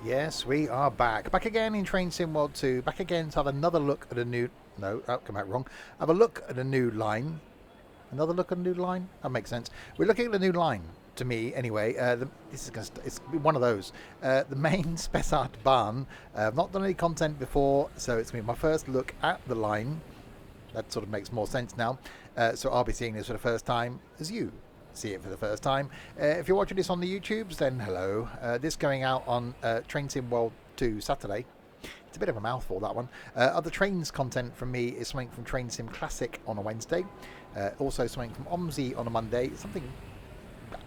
Yes, we are back. Back again in Train Sim World 2. Back again to have another look at a new... No, that come out wrong. Have a look at a new line. Another look at a new line? That makes sense. We're looking at a new line, to me, anyway. This is it's one of those. The Main Spessart Bahn. I've not done any content before, so it's going to be my first look at the line. That sort of makes more sense now. So I'll be seeing this for the first time as you see it for the first time. If you're watching this on the YouTubes, then hello. This going out on Train Sim World 2 Saturday. It's a bit of a mouthful, that one. Other trains content from me is something from Train Sim Classic on a Wednesday. Also something from OMSI on a Monday. Something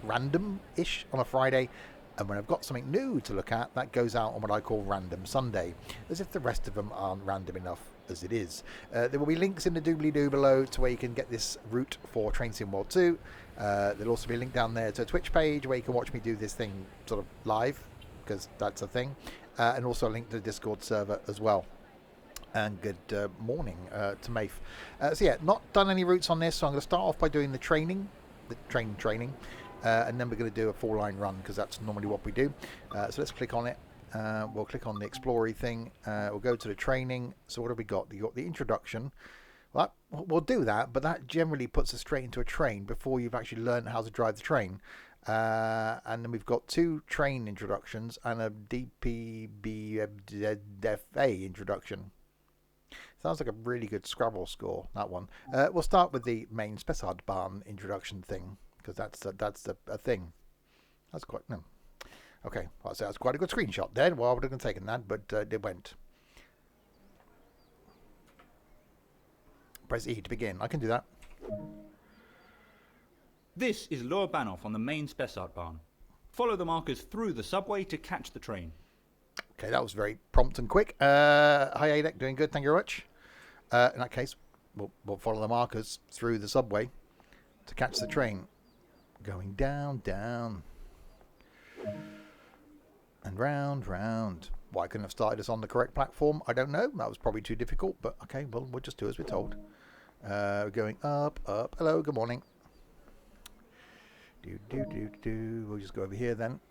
random-ish on a Friday. And when I've got something new to look at, that goes out on what I call Random Sunday. As if the rest of them aren't random enough as it is. There will be links in the doobly-doo below to where you can get this route for Train Sim World 2. There'll also be a link down there to a Twitch page where you can watch me do this thing sort of live, because that's a thing. And also a link to the Discord server as well. And good morning to Maeve. So yeah, not done any routes on this, so I'm going to start off by doing the training. And then we're going to do a 4-line run, because that's normally what we do. So let's click on it. We'll click on the Explorer thing. We'll go to the training. So what have we got? You got the introduction. Well, we'll do that, but that generally puts us straight into a train before you've actually learned how to drive the train. And then we've got 2 train introductions and a DPBFA introduction. Sounds like a really good Scrabble score, that one. We'll start with the Main Spessart Bahn introduction thing, because that's a thing. That's quite... No. Okay, I'll say that's quite a good screenshot then. Well, I would have taken that, but it went. Press E to begin. I can do that. This is Lower Bahnhof on the Main Spessart Bahn. Follow the markers through the subway to catch the train. Okay, that was very prompt and quick. Hi, Adek, doing good, thank you very much. In that case, we'll follow the markers through the subway to catch the train. Going down, down. And round, round. Why couldn't have started us on the correct platform? I don't know. That was probably too difficult, but okay, well, we'll just do as we're told. Going up, up. Hello, good morning. We'll just go over here then.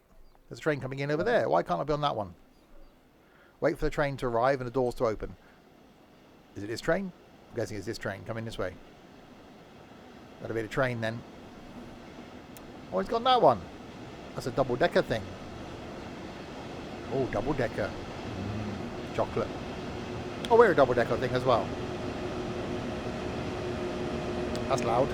There's a train coming in over there. Why can't I be on that one? Wait for the train to arrive and the doors to open. Is it this train? I'm guessing it's this train. Coming this way. That'll be the train then. Oh, he's got that one. That's a double-decker thing. Oh, double-decker. Chocolate. Oh, we're a double-decker thing as well. That's loud.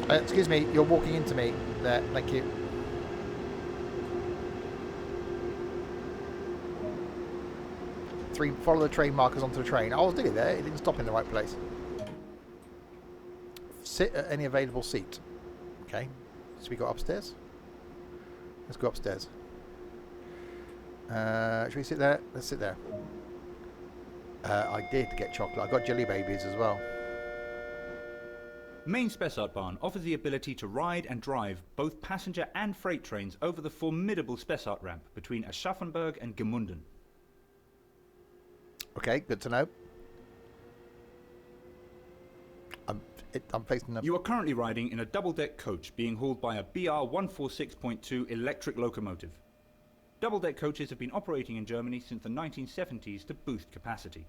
Excuse me, you're walking into me there. Thank you. Follow the train markers onto the train. I was doing it there. It didn't stop in the right place. Sit at any available seat. Okay. So we go upstairs. Let's go upstairs. Should we sit there? Let's sit there. I did get chocolate. I got jelly babies as well. Main Spessart Bahn offers the ability to ride and drive both passenger and freight trains over the formidable Spessart ramp between Aschaffenburg and Gemünden. Okay, good to know. I'm facing them. You are currently riding in a double-deck coach being hauled by a BR 146.2 electric locomotive. Double-deck coaches have been operating in Germany since the 1970s to boost capacity.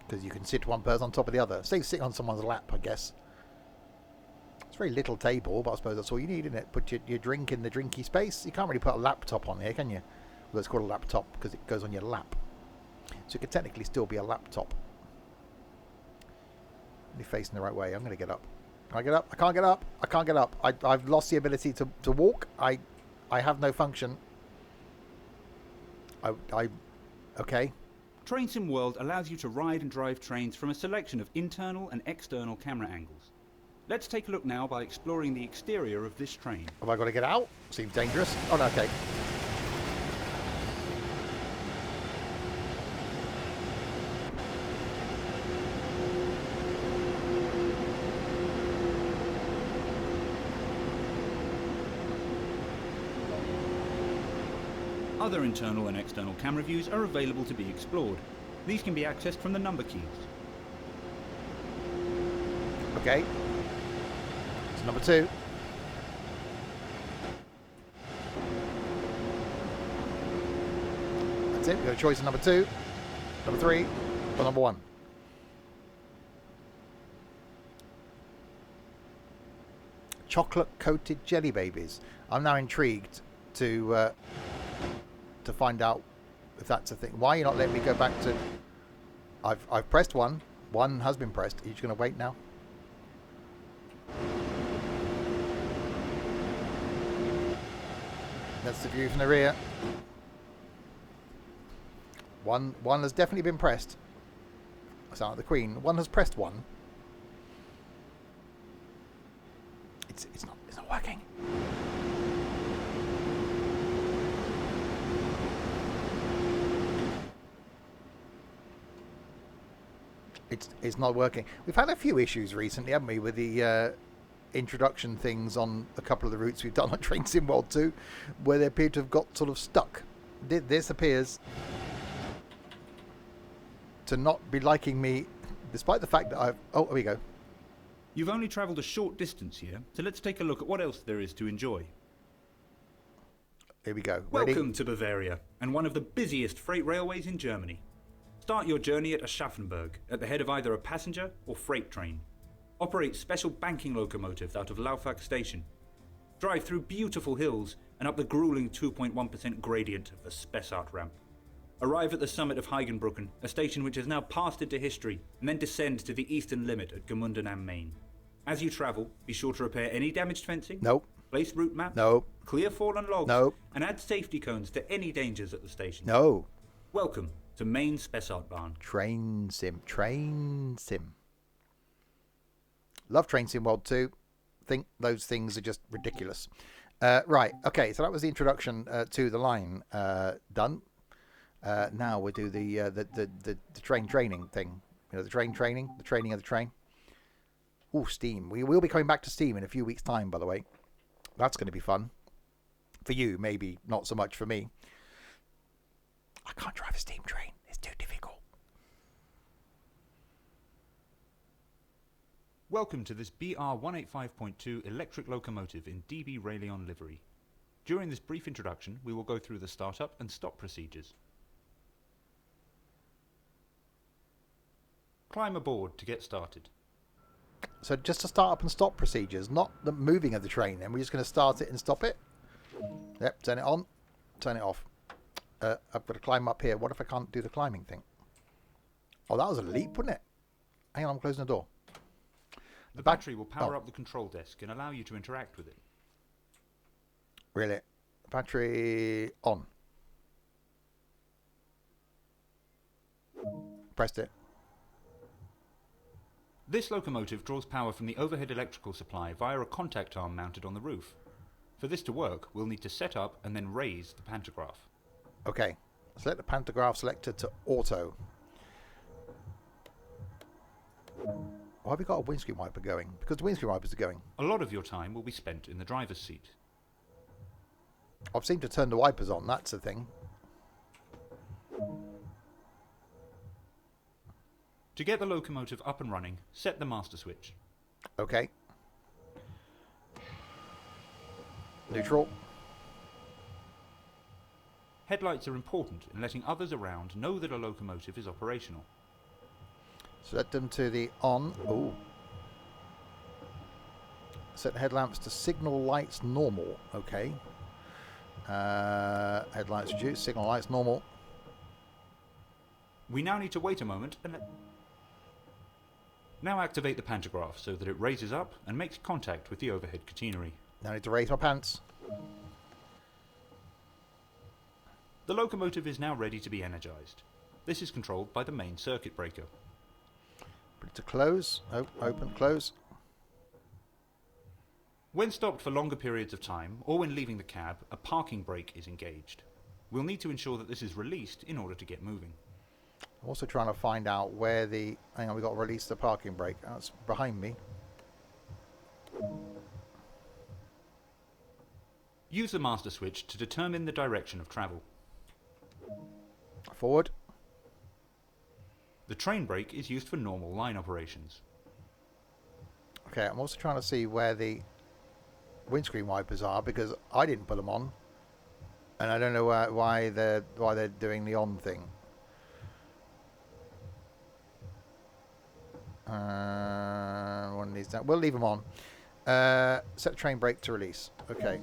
Because you can sit one person on top of the other. Save sitting on someone's lap, I guess. It's a very little table, but I suppose that's all you need, isn't it? Put your drink in the drinky space. You can't really put a laptop on here, can you? Well, it's called a laptop because it goes on your lap. So it could technically still be a laptop. You're facing the right way. I'm going to get up. Can I get up? I can't get up. I can't get up. I've lost the ability to walk. I have no function. Okay. Train Sim World allows you to ride and drive trains from a selection of internal and external camera angles. Let's take a look now by exploring the exterior of this train. Have I got to get out? Seems dangerous. Oh, no, okay. Other internal and external camera views are available to be explored. These can be accessed from the number keys. Okay. It's number 2. That's it. We've got a choice of number 2, number 3, or number 1. Chocolate-coated jelly babies. I'm now intrigued to find out if that's a thing. Why are you not letting me go back to... I've pressed 1. 1 has been pressed. Are you just going to wait now? That's the view from the rear. 1 has definitely been pressed. I sound like the Queen. 1 has pressed 1. It's not working. It's not working. We've had a few issues recently, haven't we, with the introduction things on a couple of the routes we've done on Train Sim World 2, where they appear to have got sort of stuck. This appears to not be liking me, despite the fact that I've... Oh, here we go. You've only travelled a short distance here, so let's take a look at what else there is to enjoy. Here we go. Ready? Welcome to Bavaria, and one of the busiest freight railways in Germany. Start your journey at Aschaffenburg, at the head of either a passenger or freight train. Operate special banking locomotives out of Laufach station. Drive through beautiful hills and up the grueling 2.1% gradient of the Spessart ramp. Arrive at the summit of Heigenbrücken, a station which has now passed into history, and then descend to the eastern limit at Gemünden am Main. As you travel, be sure to repair any damaged fencing. Nope. Place route maps. No. Clear fallen logs. No. And add safety cones to any dangers at the station. No. Welcome to Main Spessart Bahn. Train Sim. Train Sim. Love Train Sim World 2. Think those things are just ridiculous. Right. Okay. So that was the introduction to the line done. Now we'll do the train training thing. You know, the train training, the training of the train. Oh, Steam. We will be coming back to Steam in a few weeks' time, by the way. That's going to be fun. For you, maybe not so much for me. I can't drive a steam train. It's too difficult. Welcome to this BR185.2 electric locomotive in DB Railion livery. During this brief introduction, we will go through the start-up and stop procedures. Climb aboard to get started. So just to start up and stop procedures, not the moving of the train, then we're just going to start it and stop it. Yep, turn it on, turn it off. I've got to climb up here. What if I can't do the climbing thing? Oh, that was a leap, wasn't it? Hang on, I'm closing the door. The battery will power up the control desk and allow you to interact with it. Really? Battery on. Pressed it. This locomotive draws power from the overhead electrical supply via a contact arm mounted on the roof. For this to work, we'll need to set up and then raise the pantograph. Okay. Select the pantograph selector to auto. Why have we got a windscreen wiper going? Because the windscreen wipers are going. A lot of your time will be spent in the driver's seat. I've seemed to turn the wipers on, that's the thing. To get the locomotive up and running, set the master switch. Okay. Neutral. Headlights are important in letting others around know that a locomotive is operational. Set them to the on. Ooh. Set headlamps to signal lights normal. Okay. Headlights reduced. Signal lights normal. We now need to wait a moment and now activate the pantograph so that it raises up and makes contact with the overhead catenary. Now I need to raise my pants. The locomotive is now ready to be energized. This is controlled by the main circuit breaker. Put it to close. Oh, open, close. When stopped for longer periods of time, or when leaving the cab, a parking brake is engaged. We'll need to ensure that this is released in order to get moving. I'm also trying to find out where the... Hang on, we've got to release the parking brake. That's behind me. Use the master switch to determine the direction of travel. Forward. The train brake is used for normal line operations. Okay, I'm also trying to see where the windscreen wipers are because I didn't put them on, and I don't know why they're doing the on thing. One of these down. We'll leave them on. Set train brake to release. Okay.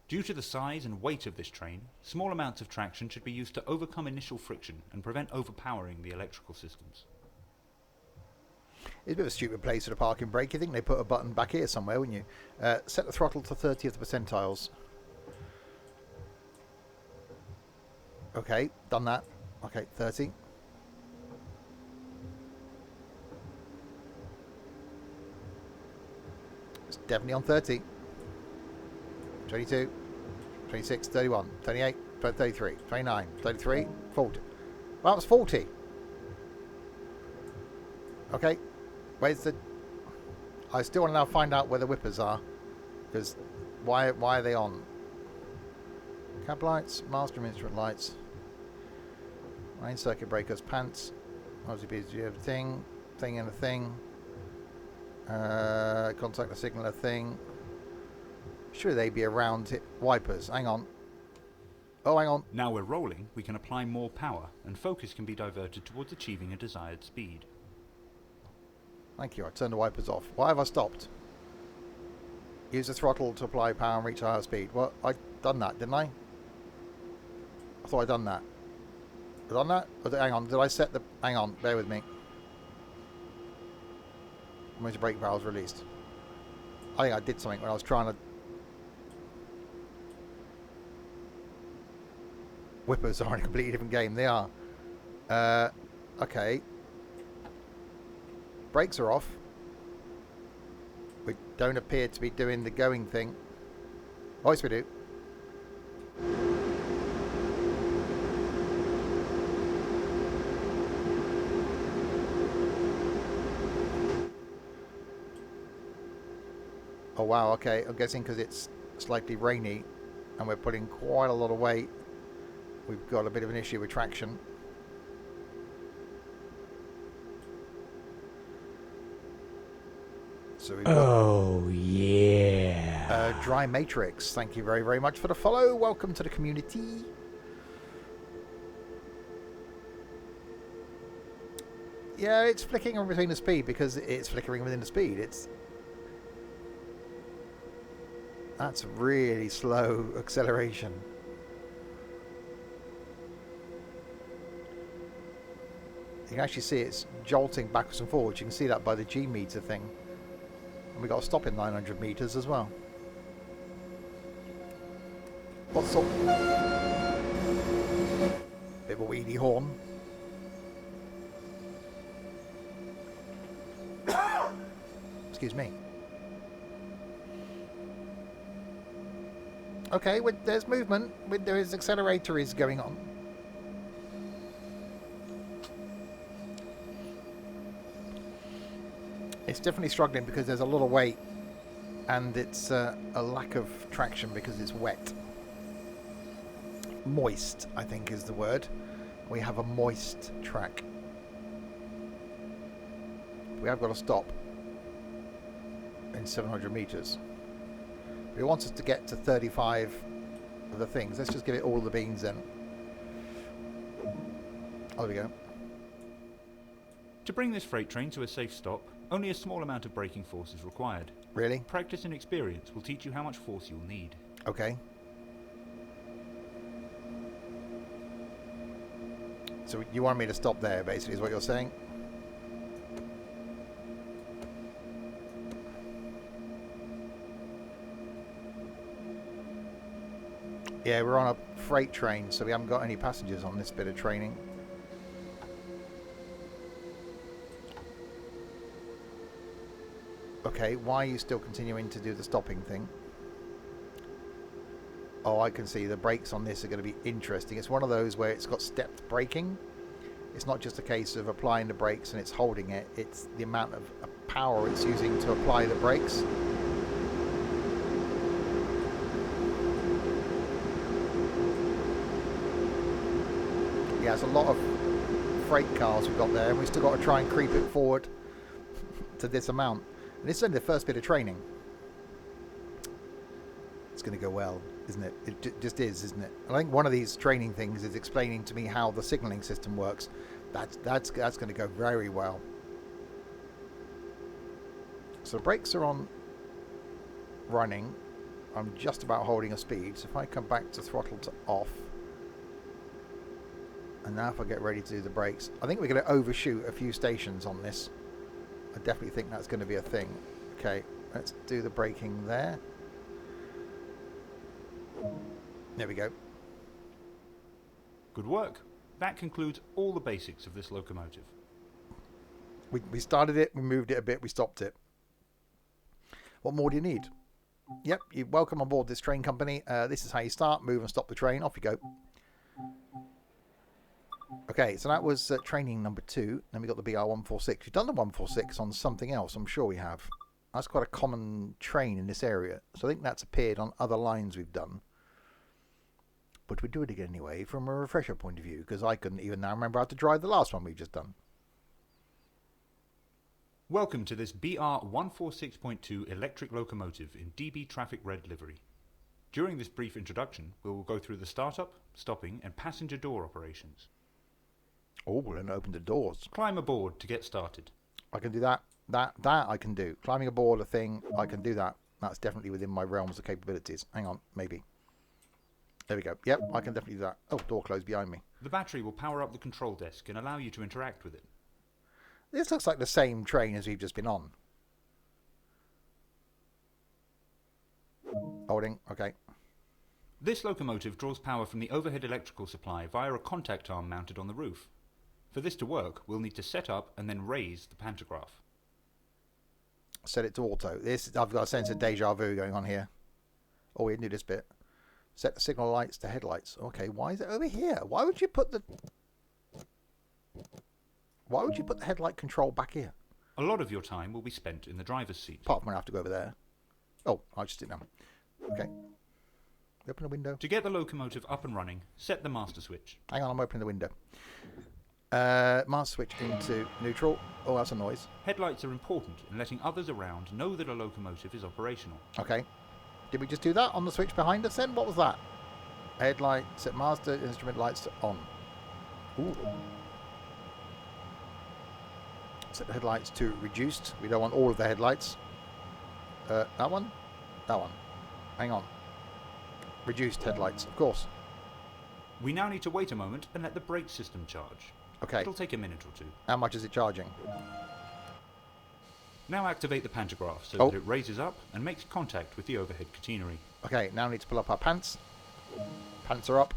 Due to the size and weight of this train, small amounts of traction should be used to overcome initial friction and prevent overpowering the electrical systems. It's a bit of a stupid place for the parking brake. You think they put a button back here somewhere, wouldn't you? Set the throttle to 30th percentiles. Okay, done that. Okay, 30. It's definitely on 30. 22, 26, 31, 38, 33, 29, 33, 40. Well, that was 40. Okay. Where's the... I still want to now find out where the whippers are. Because why are they on? Cab lights, master instrument lights. Main circuit breakers, pants. Obviously, you have a thing and a thing. Contact the signaler thing. Should they be around wipers? Hang on. Oh, hang on. Now we're rolling, we can apply more power, and focus can be diverted towards achieving a desired speed. Thank you. I turned the wipers off. Why have I stopped? Use the throttle to apply power and reach a higher speed. Well, I done that, didn't I? I thought I'd done that. I done that? Hang on. Did I set the... Hang on. Bear with me. When the brake valve's released. I think I did something when I was trying to... Whippers are in a completely different game. They are. Okay. Brakes are off. We don't appear to be doing the going thing. Oh, yes we do. Oh wow, okay. I'm guessing because it's slightly rainy and we're putting quite a lot of weight, we've got a bit of an issue with traction. So we've got, oh yeah. Dry Matrix, thank you very, very much for the follow. Welcome to the community. Yeah, it's flickering between the speed because it's flickering within the speed. That's really slow acceleration. You can actually see it's jolting backwards and forwards. You can see that by the G meter thing. And we got to stop in 900 meters as well. What's up? Bit of a weedy horn. Excuse me. Okay, there's movement. There is accelerator is going on. It's definitely struggling because there's a lot of weight and it's a lack of traction because it's wet. Moist, I think is the word. We have a moist track. We have got to stop in 700 meters. It wants us to get to 35 of the things. Let's just give it all the beans then. Oh, there we go. To bring this freight train to a safe stop, only a small amount of braking force is required. Really? Practice and experience will teach you how much force you'll need. Okay. So you want me to stop there, basically, is what you're saying? Yeah, we're on a freight train, so we haven't got any passengers on this bit of training. Okay, why are you still continuing to do the stopping thing? Oh, I can see the brakes on this are going to be interesting. It's one of those where it's got stepped braking. It's not just a case of applying the brakes and it's holding it. It's the amount of power it's using to apply the brakes. Yeah, it's a lot of freight cars we've got there, and we've still got to try and creep it forward to this amount. And this is only the first bit of training. It's going to go well, isn't it? It just is, isn't it? I think one of these training things is explaining to me how the signalling system works. That's going to go very well. So the brakes are on, running. I'm just about holding a speed. So if I come back to throttle to off, and now if I get ready to do the brakes, I think we're going to overshoot a few stations on this. I definitely think that's going to be a thing. Okay, let's do the braking there. There we go. Good work. That concludes all the basics of this locomotive. We started it, we moved it a bit, we stopped it. What more do you need? Yep, you're welcome on board this train company. This is how you start, move and stop the train. Off you go. Okay, so that was training number 2. Then we got the BR-146. We've done the 146 on something else, I'm sure we have. That's quite a common train in this area. So I think that's appeared on other lines we've done. But we do it again anyway, from a refresher point of view, because I couldn't even now remember how to drive the last one we've just done. Welcome to this BR-146.2 electric locomotive in DB Traffic Red livery. During this brief introduction, we will go through the startup, stopping and passenger door operations. Oh, we're going to open the doors. Climb aboard to get started. I can do that. That I can do. Climbing aboard a thing, I can do that. That's definitely within my realms of capabilities. Hang on, maybe. There we go. Yep, I can definitely do that. Oh, door closed behind me. The battery will power up the control desk and allow you to interact with it. This looks like the same train as we've just been on. Holding, okay. This locomotive draws power from the overhead electrical supply via a contact arm mounted on the roof. For this to work, we'll need to set up and then raise the pantograph. Set it to auto. I've got a sense of deja vu going on here. Oh, we didn't do this bit. Set the signal lights to headlights. Okay, why is it over here? Why would you put the headlight control back here? A lot of your time will be spent in the driver's seat. Apart from when I have to go over there. Oh, I'll just sit down. Okay. Open the window. To get the locomotive up and running, set the master switch. Hang on, I'm opening the window. Master switch into neutral. Oh, that's a noise. Headlights are important in letting others around know that a locomotive is operational. Okay. Did we just do that on the switch behind us then? What was that? Headlight, set master, instrument lights to on. Ooh. Set the headlights to reduced. We don't want all of the headlights. That one? That one. Hang on. Reduced headlights, of course. We now need to wait a moment and let the brake system charge. Okay. It'll take a minute or two. How much is it charging? Now activate the pantograph so that it raises up and makes contact with the overhead catenary. Okay, now we need to pull up our pants. Pants are up.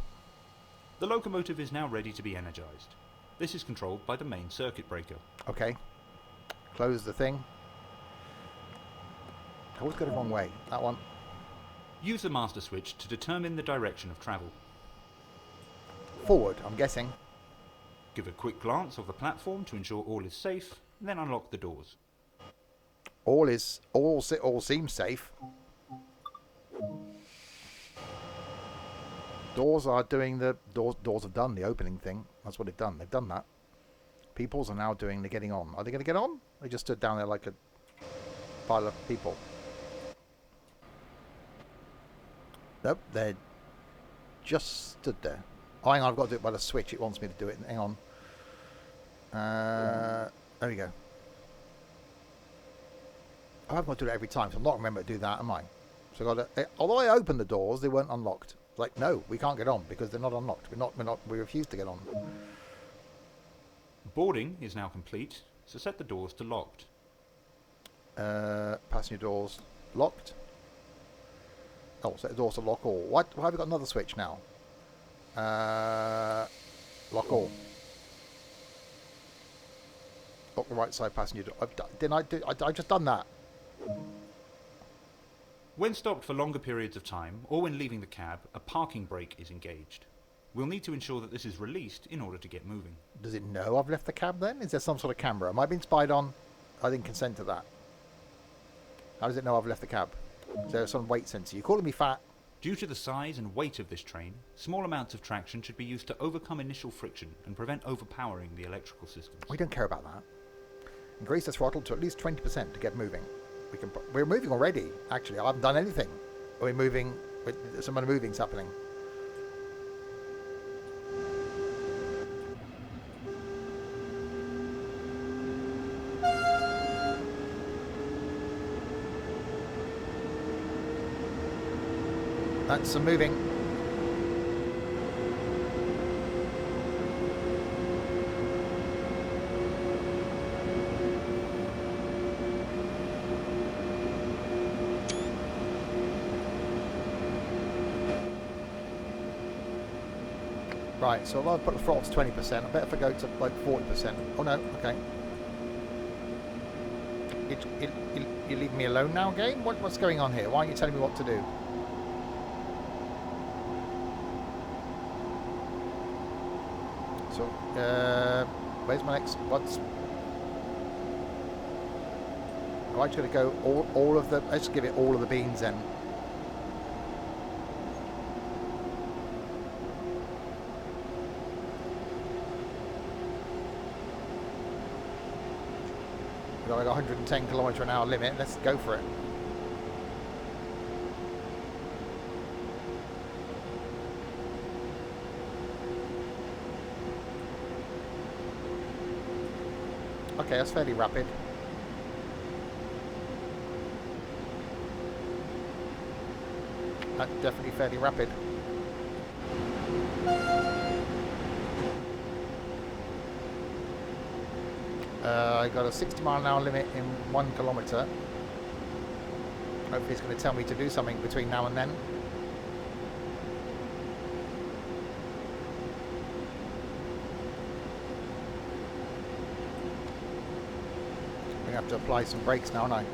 The locomotive is now ready to be energized. This is controlled by the main circuit breaker. Okay. Close the thing. I always go the wrong way. That one. Use the master switch to determine the direction of travel. Forward, I'm guessing. Give a quick glance of the platform to ensure all is safe, then unlock the doors. All seems safe. Doors are doing the doors have done the opening thing. That's what they've done. They've done that. Peoples are now doing the getting on. Are they going to get on? They just stood down there like a pile of people. Nope, they just stood there. Oh, hang on, I've got to do it by the switch. It wants me to do it. Hang on. There we go. I haven't got to do it every time, so I'm not remember to do that, am I? So I got to, although I opened the doors, they weren't unlocked. It's like, no, we can't get on because they're not unlocked. We refuse to get on. Boarding is now complete, so set the doors to locked. Passenger doors locked. Oh, set the doors to lock all. Why have we got another switch now? Lock all. Lock the right side passenger door. I've just done that. When stopped for longer periods of time, or when leaving the cab, a parking brake is engaged. We'll need to ensure that this is released in order to get moving. Does it know I've left the cab then? Is there some sort of camera? Am I being spied on? I didn't consent to that. How does it know I've left the cab? Is there some weight sensor? You're calling me fat? Due to the size and weight of this train, small amounts of traction should be used to overcome initial friction and prevent overpowering the electrical systems. We don't care about that. Increase the throttle to at least 20% to get moving. We're moving already, actually. I haven't done anything. We're moving, some other moving's happening. That's some moving. Right, so I'll put the throttle to 20%. I bet if I go to like 40%. Oh no, okay. You leave me alone now, game? What's going on here? Why aren't you telling me what to do? So, where's my next? What's? I'm just going to go all of the. Let's give it all of the beans then. We've got like 110 km/h limit. Let's go for it. Okay, that's fairly rapid. That's definitely fairly rapid. I got a 60-mile-an-hour limit in 1 kilometre. Hopefully it's going to tell me to do something between now and then. I'm going to have to apply some brakes now, aren't I?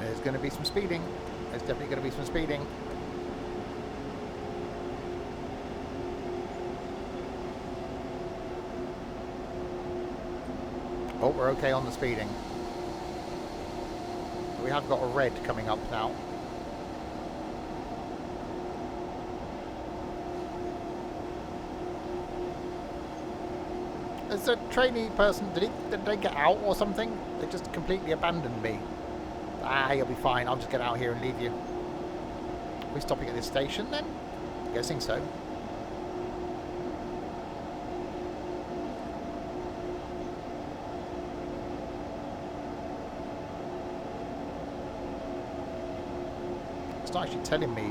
There's going to be some speeding. There's definitely going to be some speeding. Oh, we're okay on the speeding. We have got a red coming up now. As a trainee person, did they get out or something? They just completely abandoned me. Ah, you'll be fine. I'll just get out here and leave you. Are we stopping at this station then? I'm guessing so. It's not actually telling me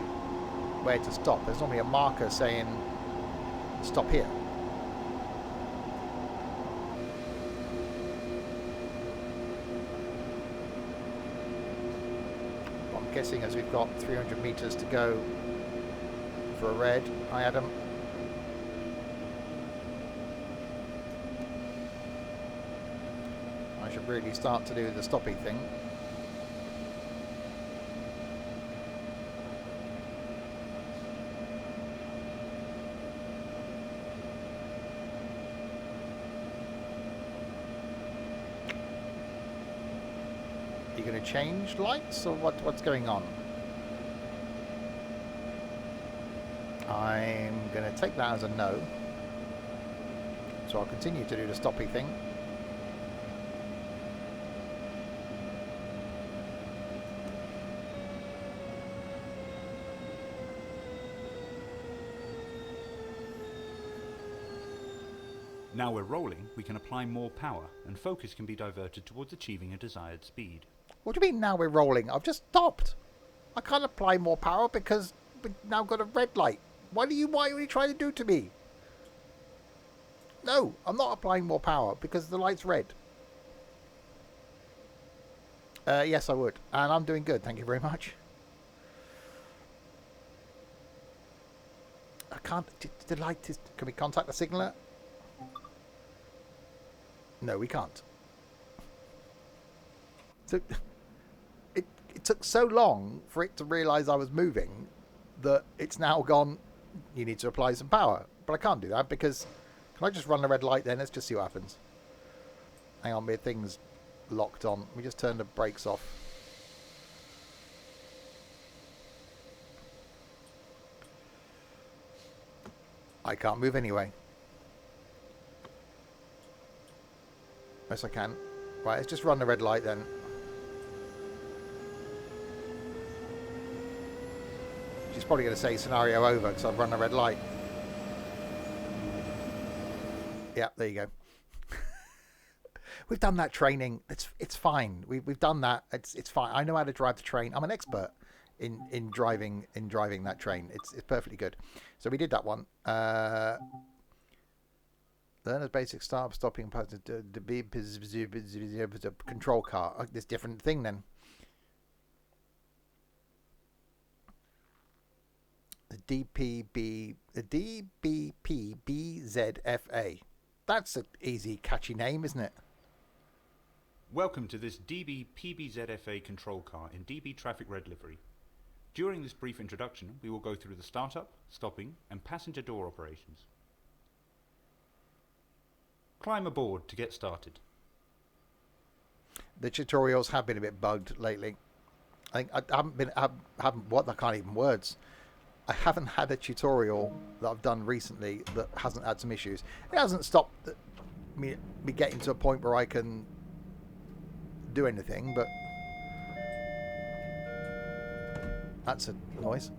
where to stop. There's normally a marker saying stop here. But I'm guessing as we've got 300 meters to go for a red. Hi Adam. I should really start to do the stopping thing. Are you going to change lights or what's going on? I'm going to take that as a no. So I'll continue to do the stoppy thing. Now we're rolling, we can apply more power, and focus can be diverted towards achieving a desired speed. What do you mean now we're rolling? I've just stopped. I can't apply more power because we've now got a red light. What are you trying to do to me? No, I'm not applying more power because the light's red. Yes, I would. And I'm doing good, thank you very much. I can't... The light is... Can we contact the signaller? No, we can't. So... It took so long for it to realise I was moving that it's now gone, you need to apply some power. But I can't do that because... Can I just run the red light then? Let's just see what happens. Hang on, my thing's locked on. Let me just turn the brakes off. I can't move anyway. Yes, I can. Right, let's just run the red light then. She's probably going to say scenario over because I've run the red light. Yeah, there you go. We've done that training. It's fine. We've done that. It's fine. I know how to drive the train. I'm an expert in driving that train. It's perfectly good. So we did that one. Learn a basic start, stopping, the control car. This different thing then. The DBPBZFA. That's an easy, catchy name, isn't it? Welcome to this DB-PBZFA control car in DB Traffic Red livery. During this brief introduction, we will go through the startup, stopping, and passenger door operations. Climb aboard to get started. The tutorials have been a bit bugged lately. I think I can't even words. I haven't had a tutorial that I've done recently that hasn't had some issues. It hasn't stopped me getting to a point where I can do anything, but that's a noise.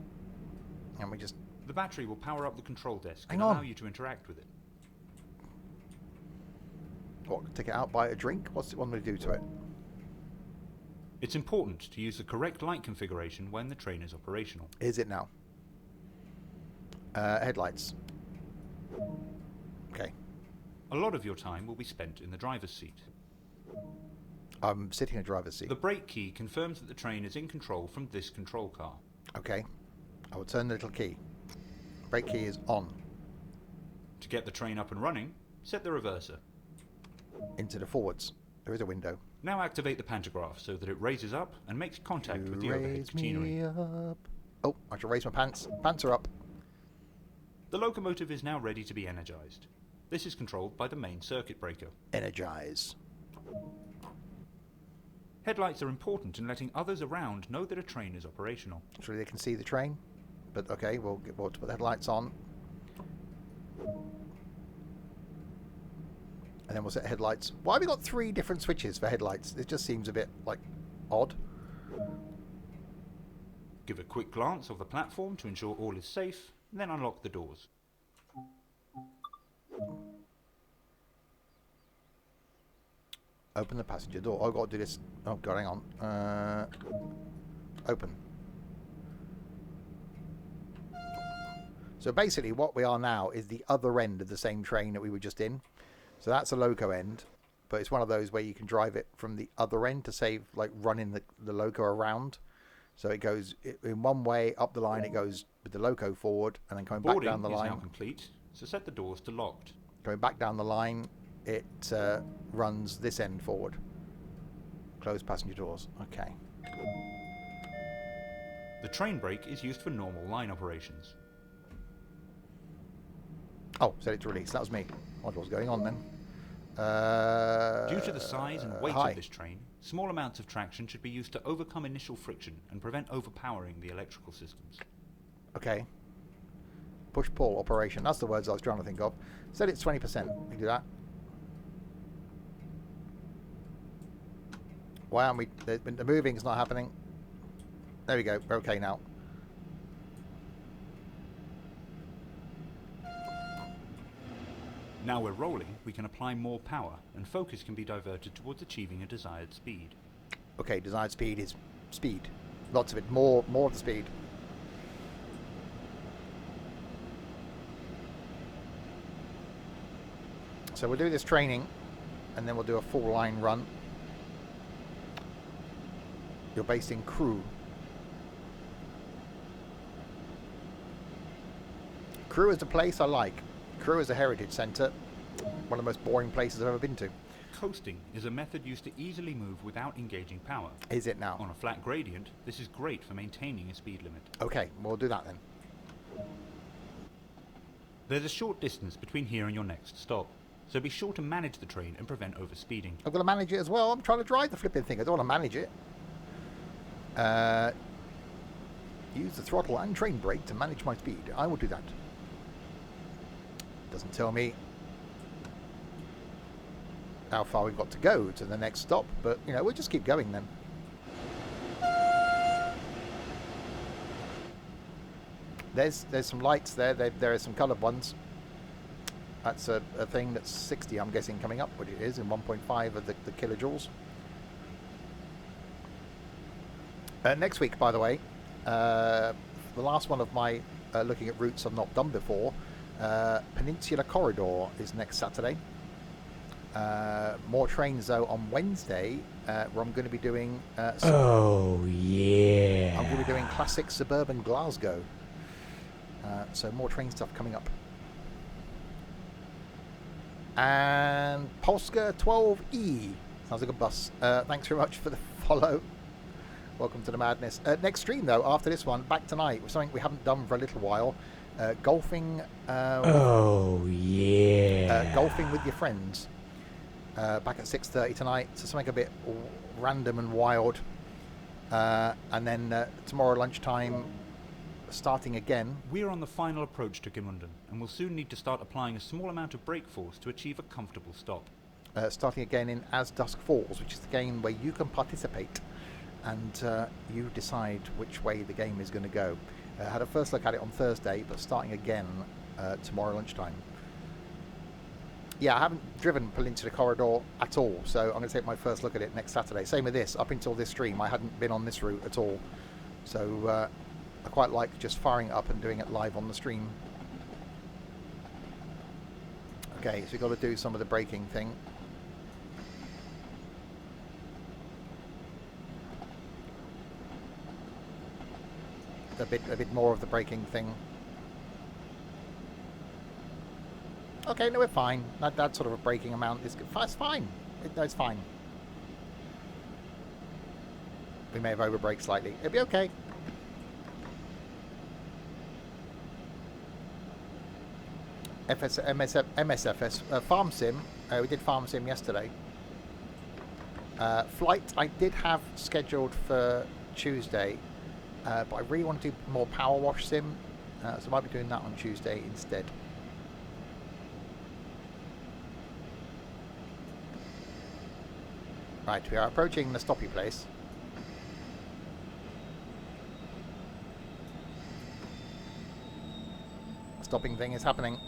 And we just... The battery will power up the control desk and Hang on. allow you to interact with it. What, take it out, buy a drink? What's it want me to do to it? It's important to use the correct light configuration when the train is operational. Is it now? Headlights. Okay. A lot of your time will be spent in the driver's seat. I'm sitting in the driver's seat. The brake key confirms that the train is in control from this control car. Okay. I will turn the little key. Brake key is on. To get the train up and running, set the reverser. Into the forwards. There is a window. Now activate the pantograph so that it raises up and makes contact with the overhead Raise machinery. me up. Oh, I should raise my pants. Pants are up. The locomotive is now ready to be energized. This is controlled by the main circuit breaker. Energize. Headlights are important in letting others around know that a train is operational. So they can see the train. But okay, we'll put the headlights on. And then we'll set headlights. Why have we got 3 different switches for headlights? It just seems a bit, like, odd. Give a quick glance of the platform to ensure all is safe, and then unlock the doors. Open the passenger door. Oh, I've got to do this. Oh, God, hang on. Open. So basically what we are now is the other end of the same train that we were just in. So that's a loco end, but it's one of those where you can drive it from the other end to save, like, running the loco around. So it goes in one way up the line, it goes with the loco forward, and then coming back down the Boarding is line. now complete, so set the doors to locked. Going back down the line, it runs this end forward. Close passenger doors. Okay. The train brake is used for normal line operations. Oh, set it to release. That was me. What was going on then? Due to the size and weight hi. of this train, small amounts of traction should be used to overcome initial friction and prevent overpowering the electrical systems. Okay. Push-pull operation. That's the words I was trying to think of. Set it to 20%. We do that. Why aren't we... The moving's not happening. There we go. We're okay now. Now we're rolling, we can apply more power, and focus can be diverted towards achieving a desired speed. Okay, desired speed is speed. Lots of it. More of the speed. So we'll do this training, and then we'll do a full line run. You're based in Crewe. Crewe is a place I like. Crewe is a heritage centre. One of the most boring places I've ever been to. Coasting is a method used to easily move without engaging power. Is it now? On a flat gradient, this is great for maintaining a speed limit. Okay, we'll do that then. There's a short distance between here and your next stop. so be sure to manage the train and prevent overspeeding. I've got to manage it as well. I'm trying to drive the flipping thing. I don't want to manage it. Use the throttle and train brake to manage my speed. I will do that. Doesn't tell me how far we've got to go to the next stop, but you know, we'll just keep going then. There's some lights there. There are some coloured ones. That's a thing that's 60, I'm guessing, coming up, what it is, in 1.5 of the kilojoules. Next week, by the way, the last one of my looking at routes I've not done before, Peninsular Corridor is next Saturday. More trains, though, on Wednesday, where I'm going to be doing... Oh, yeah. I'm going to be doing classic suburban Glasgow. So more train stuff coming up. And Polska 12E. Sounds like a bus. Thanks very much for the follow. Welcome to the madness. Next stream, though, after this one, back tonight, with something we haven't done for a little while. Golfing. Oh, yeah. Golfing with your friends. Back at 6:30 tonight. So something a bit random and wild. And then tomorrow lunchtime, starting again. We're on the final approach to Gimundon, and will soon need to start applying a small amount of brake force to achieve a comfortable stop. Starting again in As Dusk Falls, which is the game where you can participate and you decide which way the game is going to go. I had a first look at it on Thursday, but starting again tomorrow lunchtime. Yeah, I haven't driven Peninsular Corridor at all, so I'm going to take my first look at it next Saturday. Same with this. Up until this stream, I hadn't been on this route at all. So I quite like just firing it up and doing it live on the stream. Okay, so we've got to do some of the braking thing. A bit more of the braking thing. Okay, no, we're fine. That sort of a braking amount is it's fine. It's fine. We may have overbraked slightly. It'll be okay. MSFS Farm Sim. We did Farm Sim yesterday. Flight I did have scheduled for Tuesday, but I really want to do more Power Wash Sim, so I might be doing that on Tuesday instead. Right, we are approaching the stoppy place. Stopping thing is happening.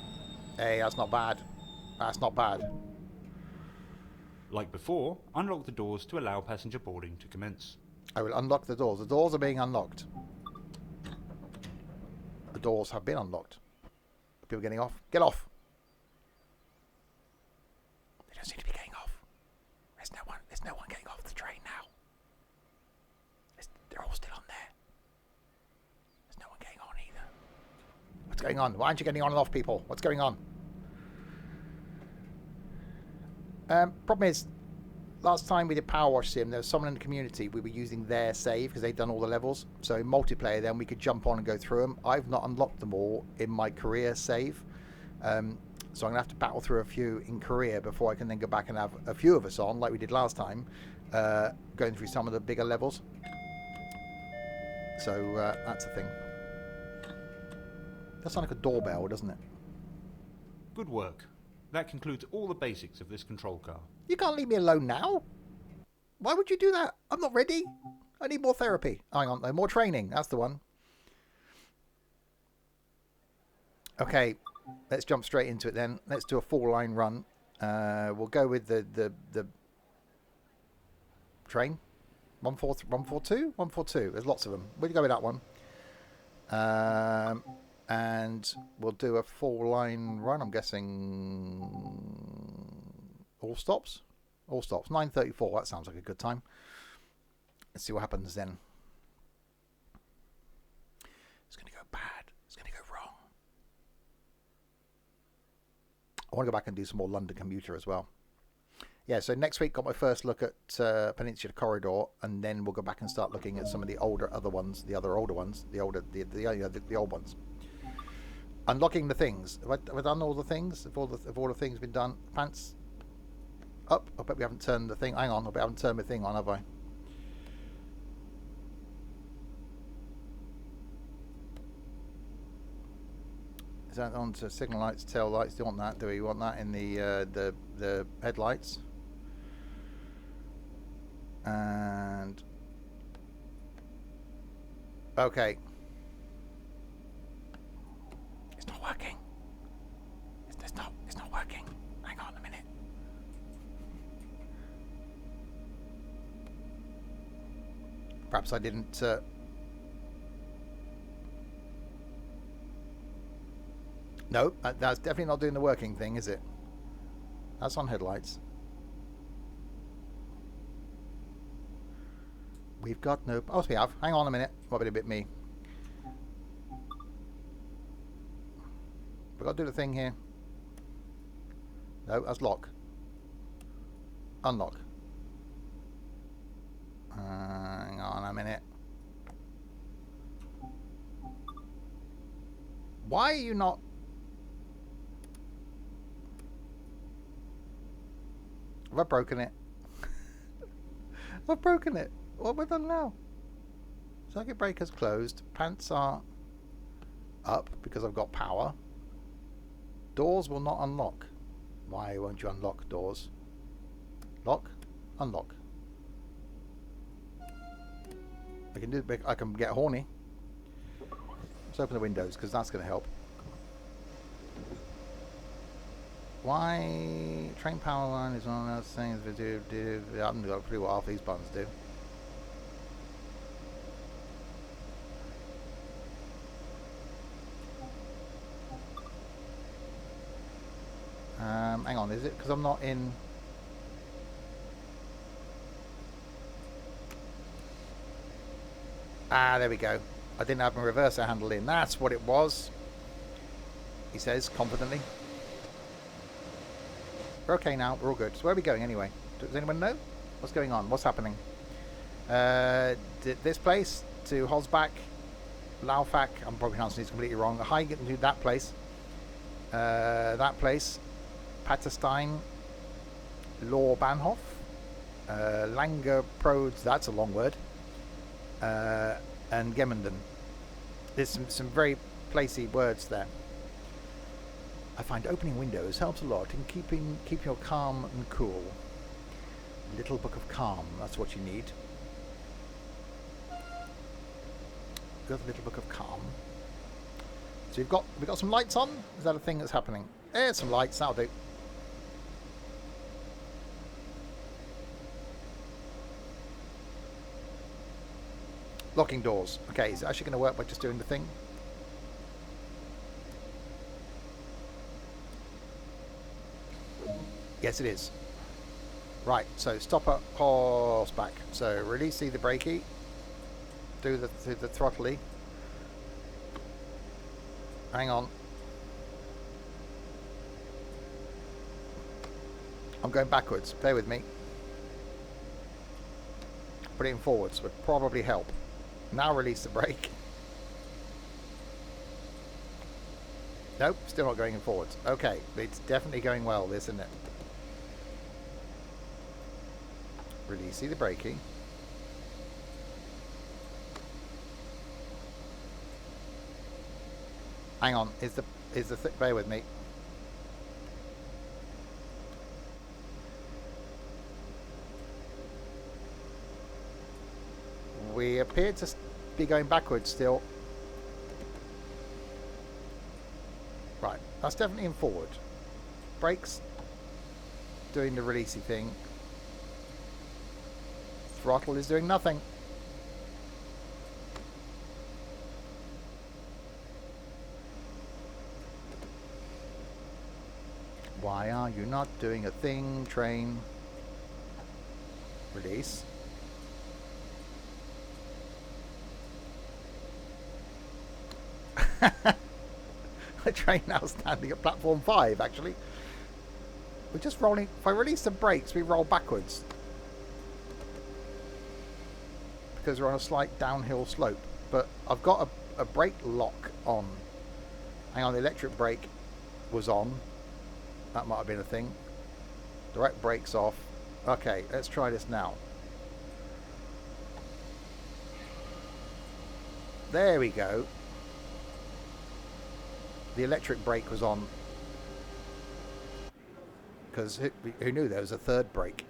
Hey, that's not bad. That's not bad. Like before, unlock the doors to allow passenger boarding to commence. I will unlock the doors. The doors are being unlocked. The doors have been unlocked. People getting off? Get off! They don't seem to be getting off. There's no one getting off the train now. They're all still on there. There's no one getting on either. What's going on? Why aren't you getting on and off, people? What's going on? Problem is, last time we did Power Wash Sim, there was someone in the community, we were using their save because they'd done all the levels. So in multiplayer then we could jump on and go through them. I've not unlocked them all in my career save. So I'm going to have to battle through a few in career before I can then go back and have a few of us on, like we did last time, going through some of the bigger levels. So that's the thing. That sounds like a doorbell, doesn't it? Good work. That concludes all the basics of this control car. You can't leave me alone now. Why would you do that? I'm not ready. I need more therapy. Hang on, though. More training. That's the one. Okay, let's jump straight into it then. Let's do a full line run. We'll go with the train. 142? 142. There's lots of them. We'll go with that one. And we'll do a full line run. I'm guessing all stops. All stops. 9:34. That sounds like a good time. Let's see what happens then. It's going to go bad. It's going to go wrong. I want to go back and do some more London commuter as well. Yeah, so next week got my first look at Peninsular Corridor, and then we'll go back and start looking at some of the older ones, the other older ones, the old ones. Unlocking the things. Have I done all the things? Have all the things been done? Pants up. I bet we haven't turned the thing. Hang on. I bet I haven't turned the thing on, have I? Is that on to signal lights, tail lights? Do you want that? Do we want that in the headlights? And okay, it's not working. It's not working. Hang on a minute. Perhaps I didn't. No, that's definitely not doing the working thing, is it? That's on headlights. We've got no... Oh, we have. Hang on a minute. Might be a bit me. We've got to do the thing here. No, that's lock. Unlock. Hang on a minute. Why are you not... Have I broken it? I've broken it. What have I done now? Circuit breaker's closed. Pants are up because I've got power. Doors will not unlock. Why won't you unlock doors? Lock. Unlock. I can get horny. Let's open the windows because that's going to help. Why train power line is one of those things we do. I haven't got a clue what half these buttons do. Hang on, is it because I'm not in? Ah, there we go. I didn't have my reverser handle in. That's what it was. He says confidently. We're okay now. We're all good. So where are we going anyway? Does anyone know? What's going on? What's happening? This place to Hosbach, Laufach. I'm probably pronouncing this completely wrong. High to that place. That place. Paterstein, Law Bahnhof, Langer Prods. That's a long word. And Gemmenden. There's some very placey words there. I find opening windows helps a lot in keeping your calm and cool. Little book of calm, that's what you need. Got the little book of calm. So we've got some lights on. Is that a thing that's happening? There's some lights. That'll do. Locking doors. Okay, is it actually going to work by just doing the thing? Yes, it is. Right, so stop at horseback. So release the brakey. Do the throttly. Hang on. I'm going backwards. Bear with me. Put it in forwards would probably help. Now release the brake. Nope, still not going in forwards. Okay, it's definitely going well, this, isn't it? Release the brakey. Hang on, bear with me. We appear to be going backwards still. Right, that's definitely in forward. Brakes doing the releasey thing. Throttle is doing nothing. Why are you not doing a thing, train? Release. The train now standing at platform 5, actually. We're just rolling. If I release the brakes, we roll backwards. Because we're on a slight downhill slope. But I've got a brake lock on. Hang on, the electric brake was on. That might have been a thing. Direct brakes off. Okay, let's try this now. There we go. The electric brake was on. Because who knew there was a third brake?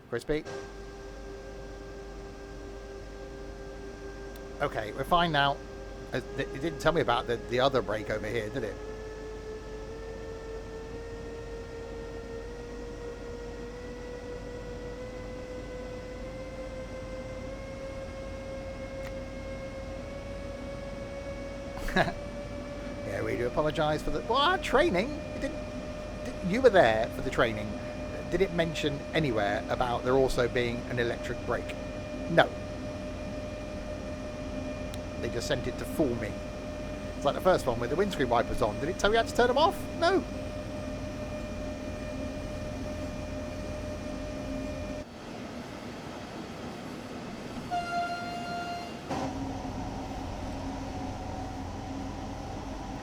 Crispy? Okay, we're fine now. It didn't tell me about the other brake over here, did it? Yeah, we do apologise for the... What? Training? You were there for the training. Did it mention anywhere about there also being an electric brake? No. They just sent it to fool me. It's like the first one with the windscreen wipers on. Did it tell you how to turn them off? No.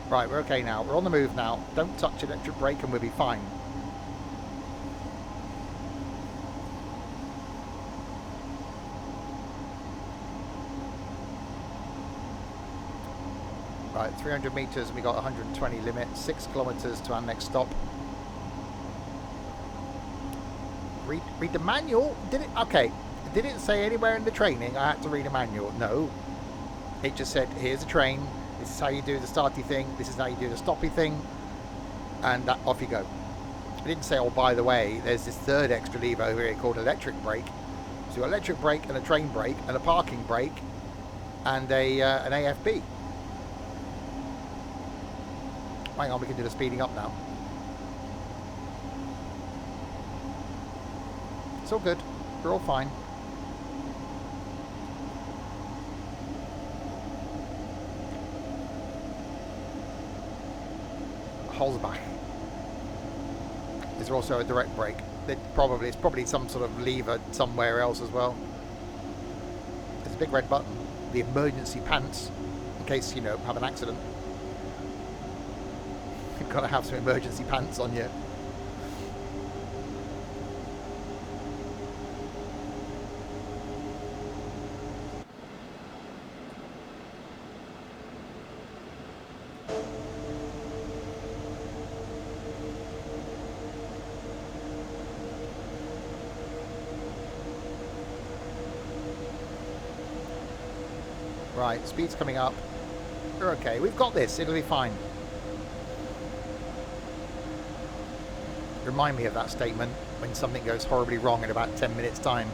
Right, we're okay now. We're on the move now. Don't touch electric brake and we'll be fine. Right, 300 metres and we got 120 limit. 6 kilometres to our next stop. Read the manual? Did it? Okay. Did it say anywhere in the training I had to read a manual? No. It just said, here's a train. This is how you do the starty thing. This is how you do the stoppy thing. And off you go. It didn't say, oh, by the way, there's this third extra lever over here called electric brake. So you've got electric brake and a train brake and a parking brake and an AFB. Hang on, we can do the speeding up now. It's all good. We're all fine. Holzbach. Is there also a direct brake? It's probably some sort of lever somewhere else as well. There's a big red button. The emergency pants, in case, you know, have an accident. You've got to have some emergency pants on you. Right, speed's coming up. We're okay. We've got this. It'll be fine. Remind me of that statement when something goes horribly wrong in about 10 minutes' time.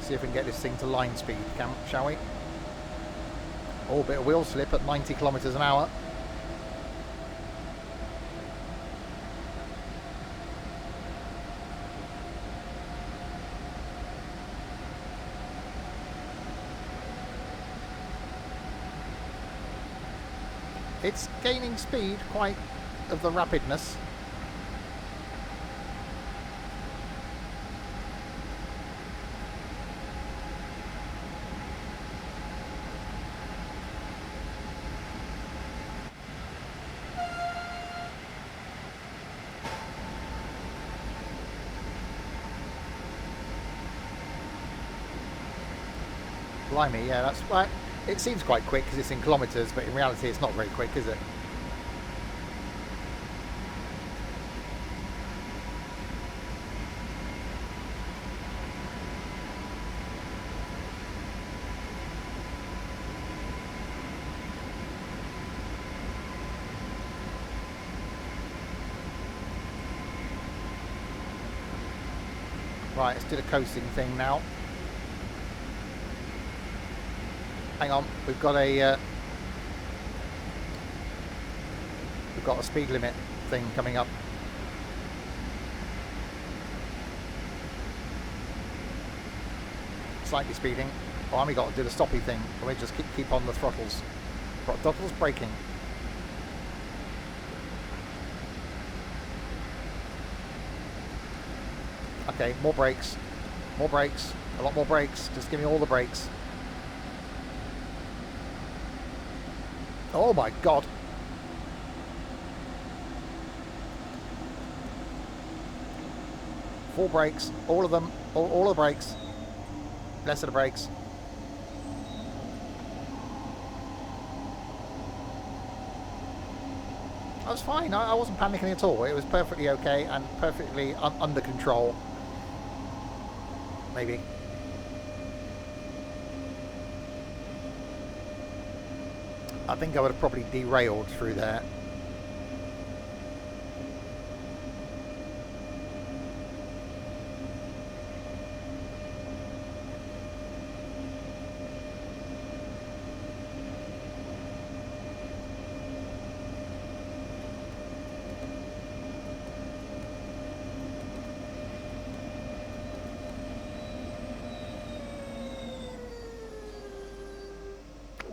See if we can get this thing to line speed, shall we? Oh, bit of wheel slip at 90 kilometers an hour. It's gaining speed, quite of the rapidness. Blimey, yeah, that's right. It seems quite quick because it's in kilometres, but in reality it's not very quick, is it? Right, let's do the coasting thing now. Hang on, we've got a speed limit thing coming up. Slightly speeding. Oh, and we got to do the stoppy thing. We just keep on the throttles. Throttles braking. Okay, more brakes. More brakes. A lot more brakes. Just give me all the brakes. Oh my god. Full brakes. All of them. All the brakes. Less of the brakes. I was fine. I wasn't panicking at all. It was perfectly okay and perfectly under control. Maybe. I think I would have probably derailed through there.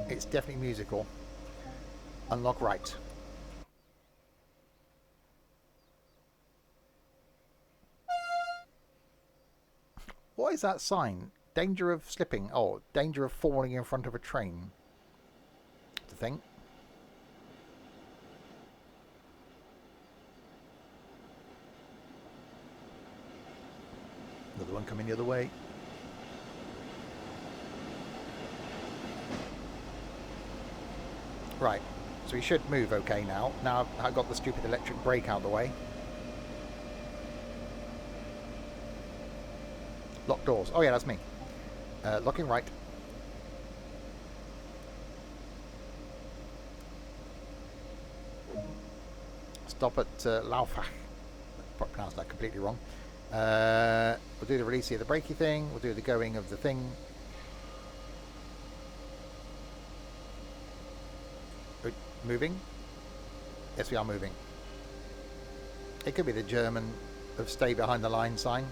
It's definitely musical. Unlock right. What is that sign? Danger of slipping. Oh, danger of falling in front of a train. That's a thing. Another one coming the other way. Right, so we should move okay now. Now I've got the stupid electric brake out of the way. Lock doors. Oh yeah, that's me. Locking right. Stop at Laufach. Probably pronounced that completely wrong. We'll do the release of the brakey thing. We'll do the going of the thing. Moving? Yes, we are moving. It could be the German of stay behind the line sign.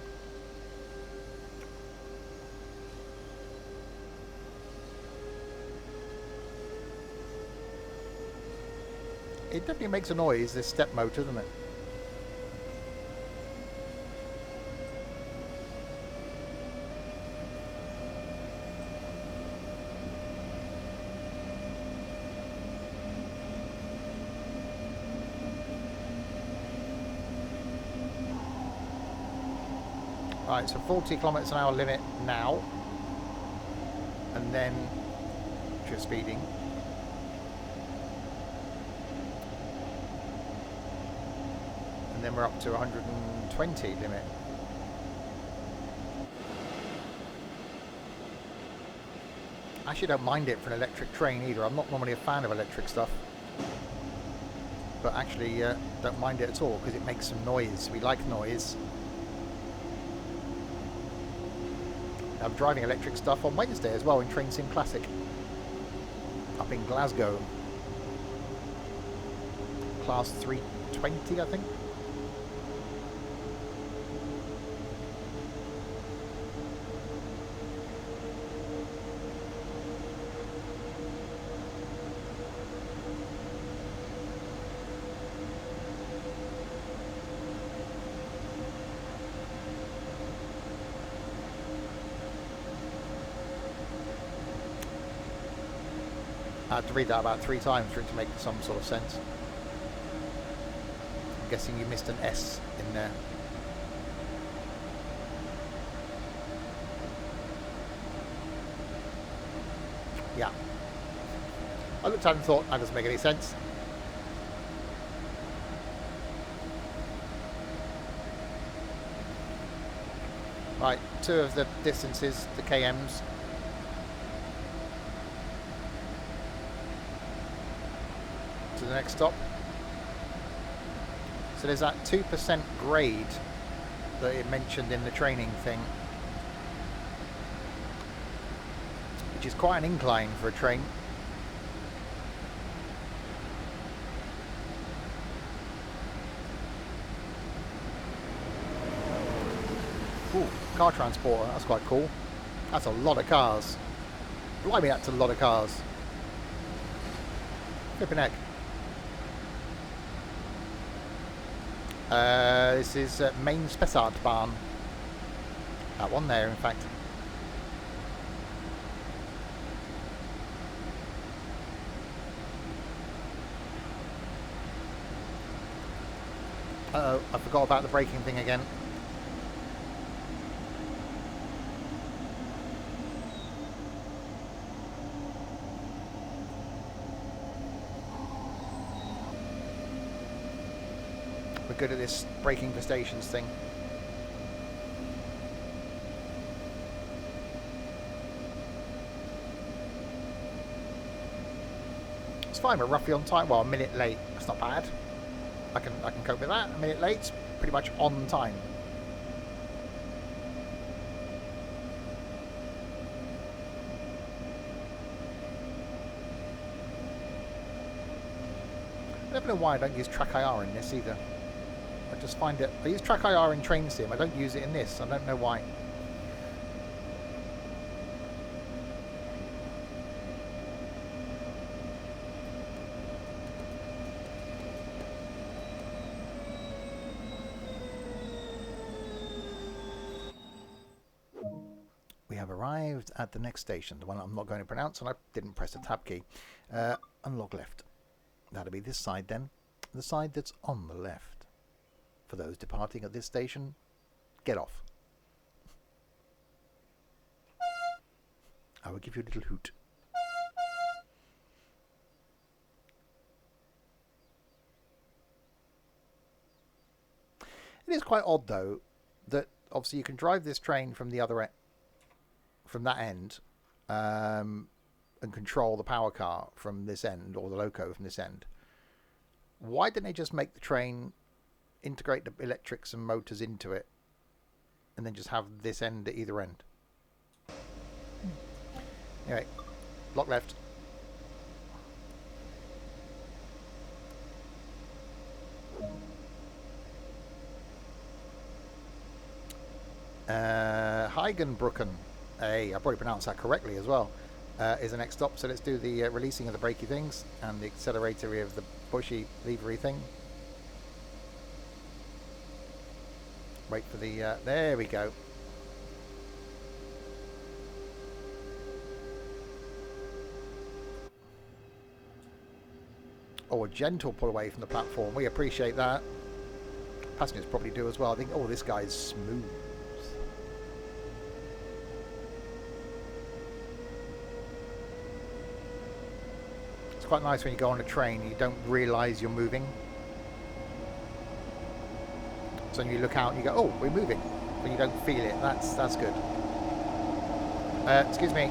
It definitely makes a noise, this step motor, doesn't it? Right, so 40 kilometers an hour limit now, and then true speeding. And then we're up to 120 limit. I actually don't mind it for an electric train either. I'm not normally a fan of electric stuff, but actually don't mind it at all because it makes some noise. We like noise. I'm driving electric stuff on Wednesday as well in Train Sim Classic up in Glasgow. Class 320, I think. I had to read that about 3 times for it to make some sort of sense. I'm guessing you missed an S in there. Yeah. I looked at it and thought, that doesn't make any sense. Right, 2 of the distances, the KMs. To the next stop. So there's that 2% grade that it mentioned in the training thing, which is quite an incline for a train. Ooh, car transporter, that's quite cool. That's a lot of cars. Blimey, that's a lot of cars. Flipping heck. This is Main Spessart Bahn. That one there, in fact. Uh-oh, I forgot about the braking thing again. We're good at this braking for stations thing. It's fine, we're roughly on time. Well, a minute late. That's not bad. I can cope with that. A minute late, pretty much on time. I never know why I don't use track IR in this either. I just find it. I use track IR in train sim. I don't use it in this. I don't know why. We have arrived at the next station, the one I'm not going to pronounce, and I didn't press the tab key. Unlock left. That'll be this side then. The side that's on the left. For those departing at this station, get off. I will give you a little hoot. It is quite odd though that obviously you can drive this train from the other end, from that end, and control the power car from this end, or the loco from this end. Why didn't they just make the train integrate the electrics and motors into it and then just have this end at either end? Anyway, lock left. Heigenbrücken, hey, I probably pronounced that correctly as well, is the next stop. So let's do the releasing of the brakey things and the acceleratory of the bushy levery thing. Wait for the, there we go. Oh, a gentle pull away from the platform. We appreciate that. Passengers probably do as well. I think, oh, this guy's smooth. It's quite nice when you go on a train and you don't realise you're moving. So when you look out and you go, oh, we're moving. But you don't feel it. That's good. Excuse me.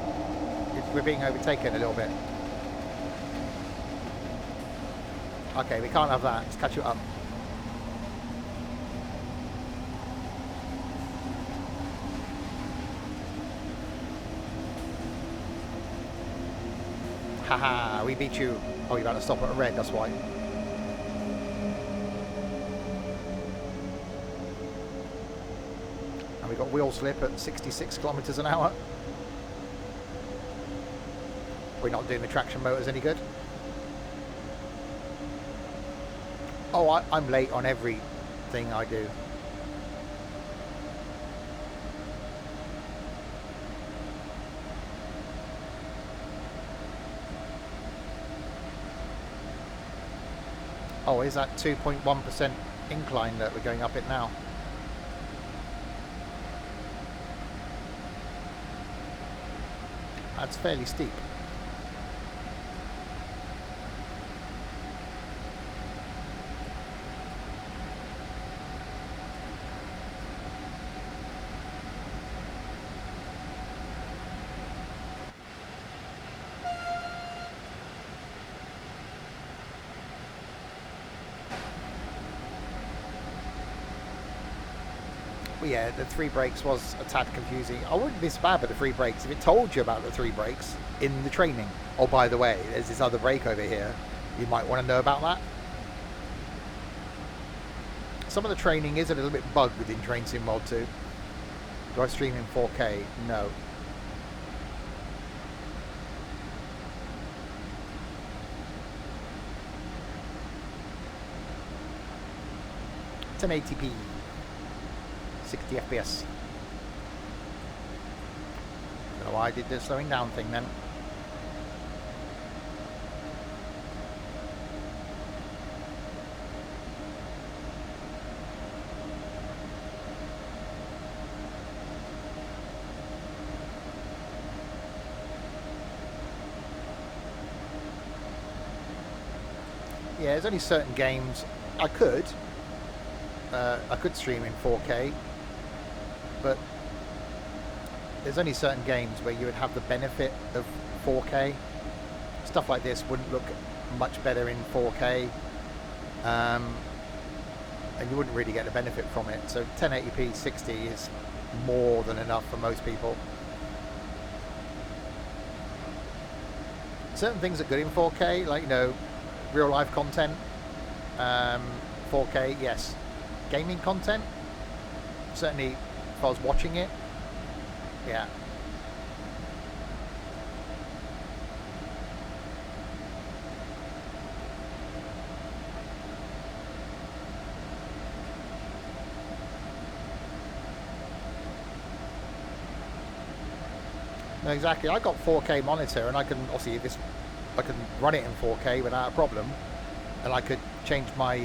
We're being overtaken a little bit. Okay, we can't have that. Let's catch you up. Haha, we beat you. Oh, you're about to stop at a red, that's why. And we got wheel slip at 66 kilometers an hour. We're not doing the traction motors any good. Oh, I'm late on everything I do. Oh, is that 2.1% incline that we're going up it now? That's fairly steep. But yeah, the three brakes was a tad confusing. I wouldn't be so bad with the three brakes if it told you about the three brakes in the training. Oh, by the way, there's this other brake over here. You might want to know about that. Some of the training is a little bit bugged in Train Sim Mod 2. Do I stream in 4K? No. It's an 1080p. 60 FPS. Don't know why I did the slowing down thing then. Yeah, there's only certain games I could stream in 4K, but there's only certain games where you would have the benefit of 4K. Stuff like this wouldn't look much better in 4K, and you wouldn't really get the benefit from it. So 1080p 60 is more than enough for most people. Certain things are good in 4K, like, you know, real life content, 4K, yes. Gaming content, certainly if I was watching it, yeah. No, exactly. I got 4K monitor, and I can obviously I can run it in 4K without a problem, and I could change my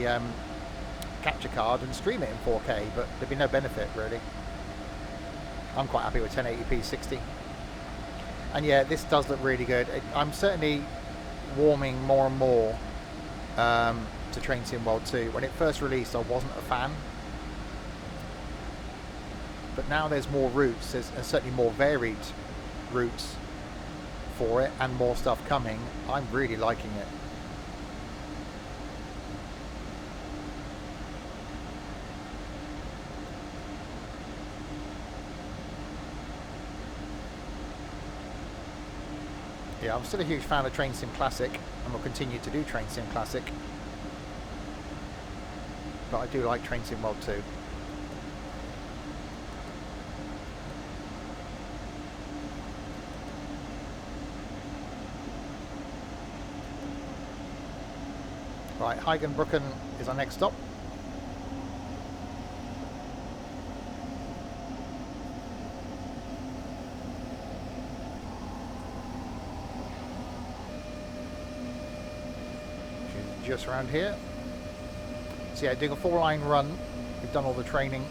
capture card and stream it in 4K, but there'd be no benefit really. I'm quite happy with 1080p 60. And yeah, this does look really good. I'm certainly warming more and more to Train Sim World 2. When it first released, I wasn't a fan, but now there's more routes. There's certainly more varied routes for it, and more stuff coming. I'm really liking it. Yeah, I'm still a huge fan of Train Sim Classic, and will continue to do Train Sim Classic. But I do like Train Sim World 2. Right, Heigenbrücken is our next stop. Just around here. So yeah, doing a 4-line run. We've done all the training.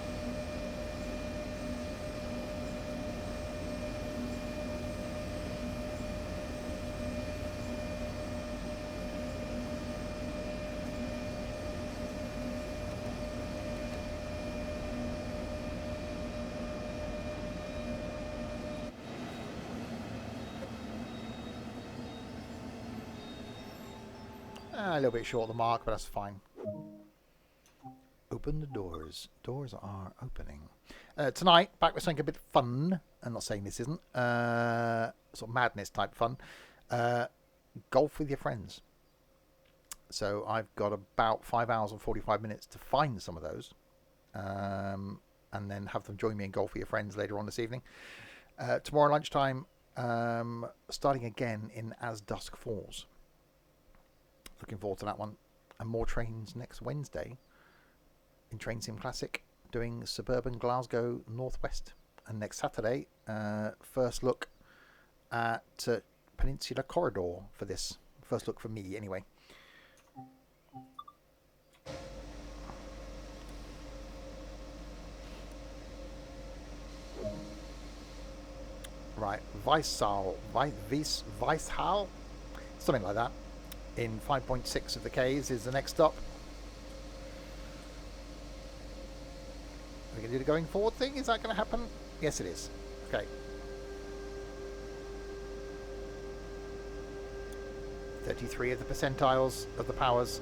A little bit short of the mark, but that's fine. Open the doors. Doors are opening. Tonight, back with something a bit fun. I'm not saying this isn't. Sort of madness type fun. Golf with your friends. So I've got about 5 hours and 45 minutes to find some of those. And then have them join me in golf with your friends later on this evening. Tomorrow lunchtime, starting again in As Dusk Falls. Looking forward to that one. And more trains next Wednesday in Train Sim Classic, doing suburban Glasgow Northwest. And next Saturday, first look at Peninsula Corridor for this. First look for me, anyway. Right, Weishall, something like that. In 5.6 of the Ks is the next stop. Are we going to do the going forward thing? Is that going to happen? Yes, it is. Okay. 33 of the percentiles of the powers.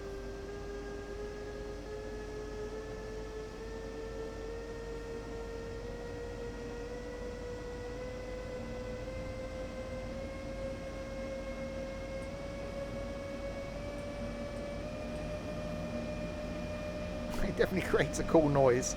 It definitely creates a cool noise.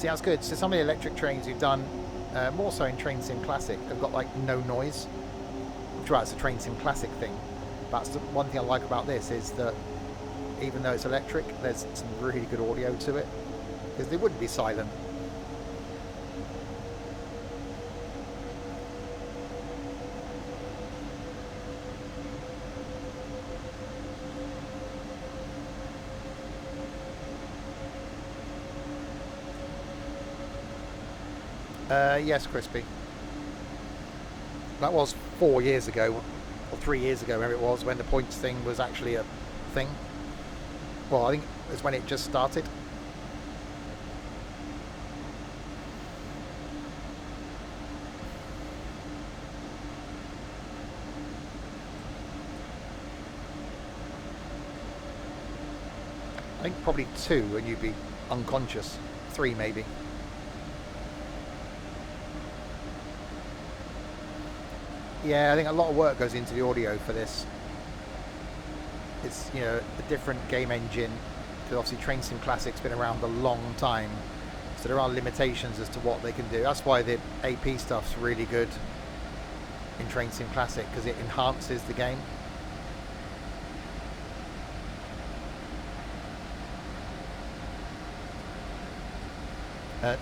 See, that's good. So some of the electric trains we've done, more so in Train Sim Classic, have got like no noise. Which, right, it's a Train Sim Classic thing. That's the one thing I like about this, is that even though it's electric, there's some really good audio to it, because they wouldn't be silent. Yes, Crispy. That was 4 years ago, or 3 years ago, where it was, when the points thing was actually a thing. Well, I think it's when it just started. I think probably 2 and you'd be unconscious. 3 maybe. Yeah, I think a lot of work goes into the audio for this. It's, you know, a different game engine. Because obviously Train Sim Classic's been around a long time, so there are limitations as to what they can do. That's why the AP stuff's really good in Train Sim Classic, because it enhances the game.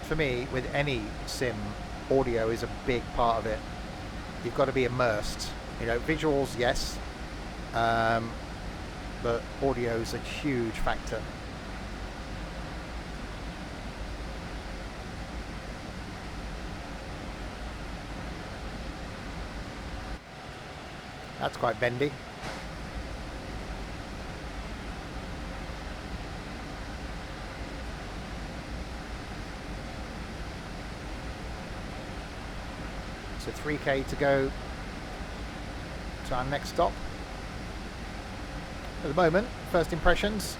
For me, with any sim, audio is a big part of it. You've got to be immersed. You know, visuals, yes, but audio is a huge factor. That's quite bendy. So 3k to go to our next stop. At the moment, first impressions,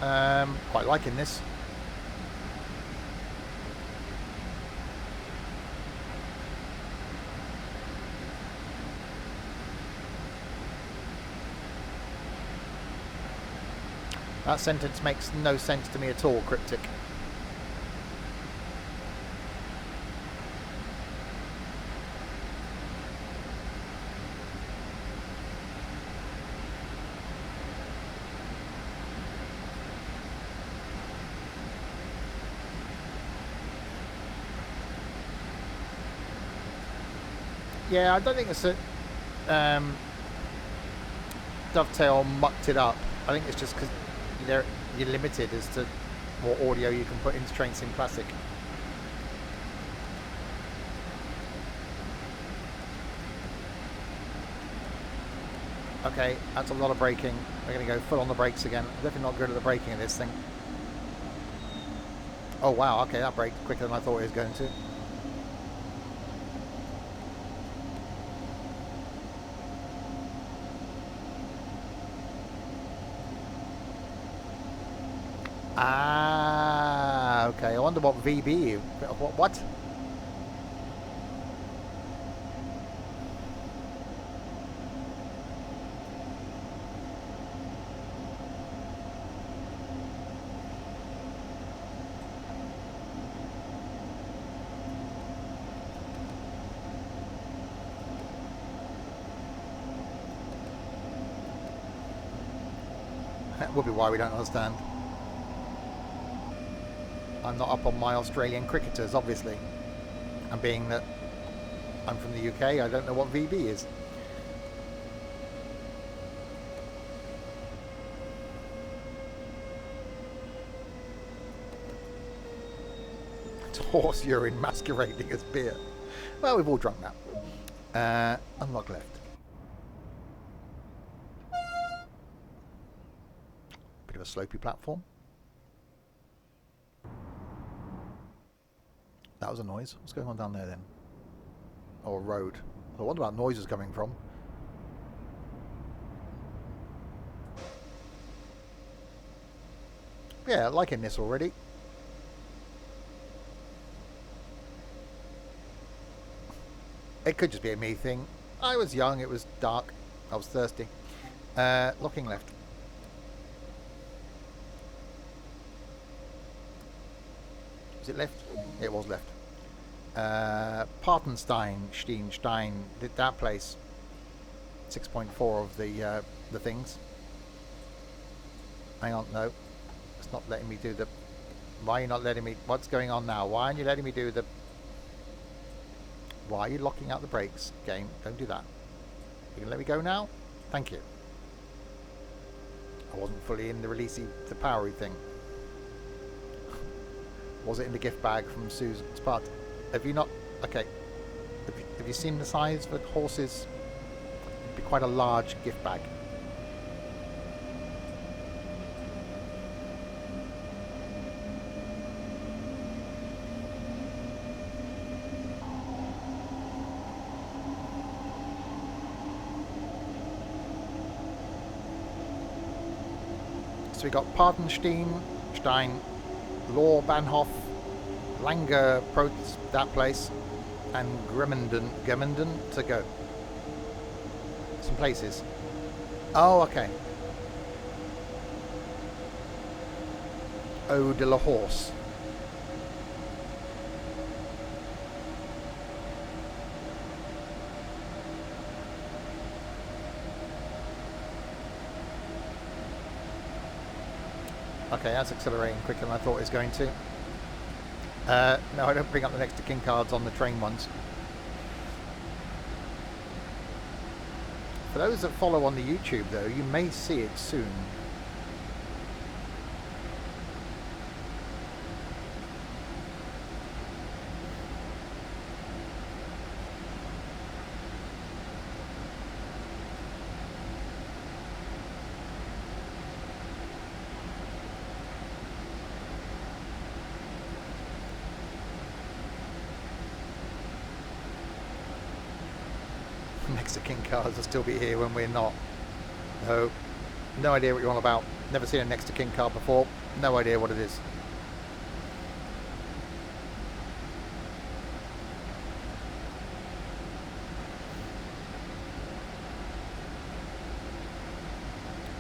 quite liking this. That sentence makes no sense to me at all, Cryptic. Yeah, I don't think it's a Dovetail mucked it up. I think it's just because you're limited as to what audio you can put into Train Sim Classic. Okay, that's a lot of braking. We're going to go full on the brakes again. I'm definitely not good at the braking of this thing. Oh wow, okay, that braked quicker than I thought it was going to. Ah, okay. I wonder what VB. What? That would be why we don't understand. I'm not up on my Australian cricketers, obviously. And being that I'm from the UK, I don't know what VB is. It's horse urine masquerading as beer. Well, we've all drunk that. Unlock left. Bit of a slopey platform. That was a noise. What's going on down there then? Or a road. I wonder where that noise is coming from. Yeah, liking this already. It could just be a me thing. I was young, it was dark, I was thirsty. Looking left. Is it left? It was left. Partenstein, Stein, did that place. 6.4 of the things. Hang on, no. It's not letting me do the... Why are you not letting me... What's going on now? Why aren't you letting me do the... Why are you locking out the brakes? Game, don't do that. You can let me go now? Thank you. I wasn't fully in the releasey, the powery thing. Was it in the gift bag from Susan's part? Have you not... Okay. Have you seen the size for horses? It'd be quite a large gift bag. So we got Partenstein, Law, Bahnhof, Langer, that place, and Gemmenden to go. Some places. Oh, okay. Eau de la Horse. Okay, that's accelerating quicker than I thought it was going to. No, I don't bring up the next to king cards on the train ones. For those that follow on the YouTube, though, you may see it soon. Next to king cards will still be here when we're not. No idea what you're on about. Never seen a next to king card before. No idea what it is.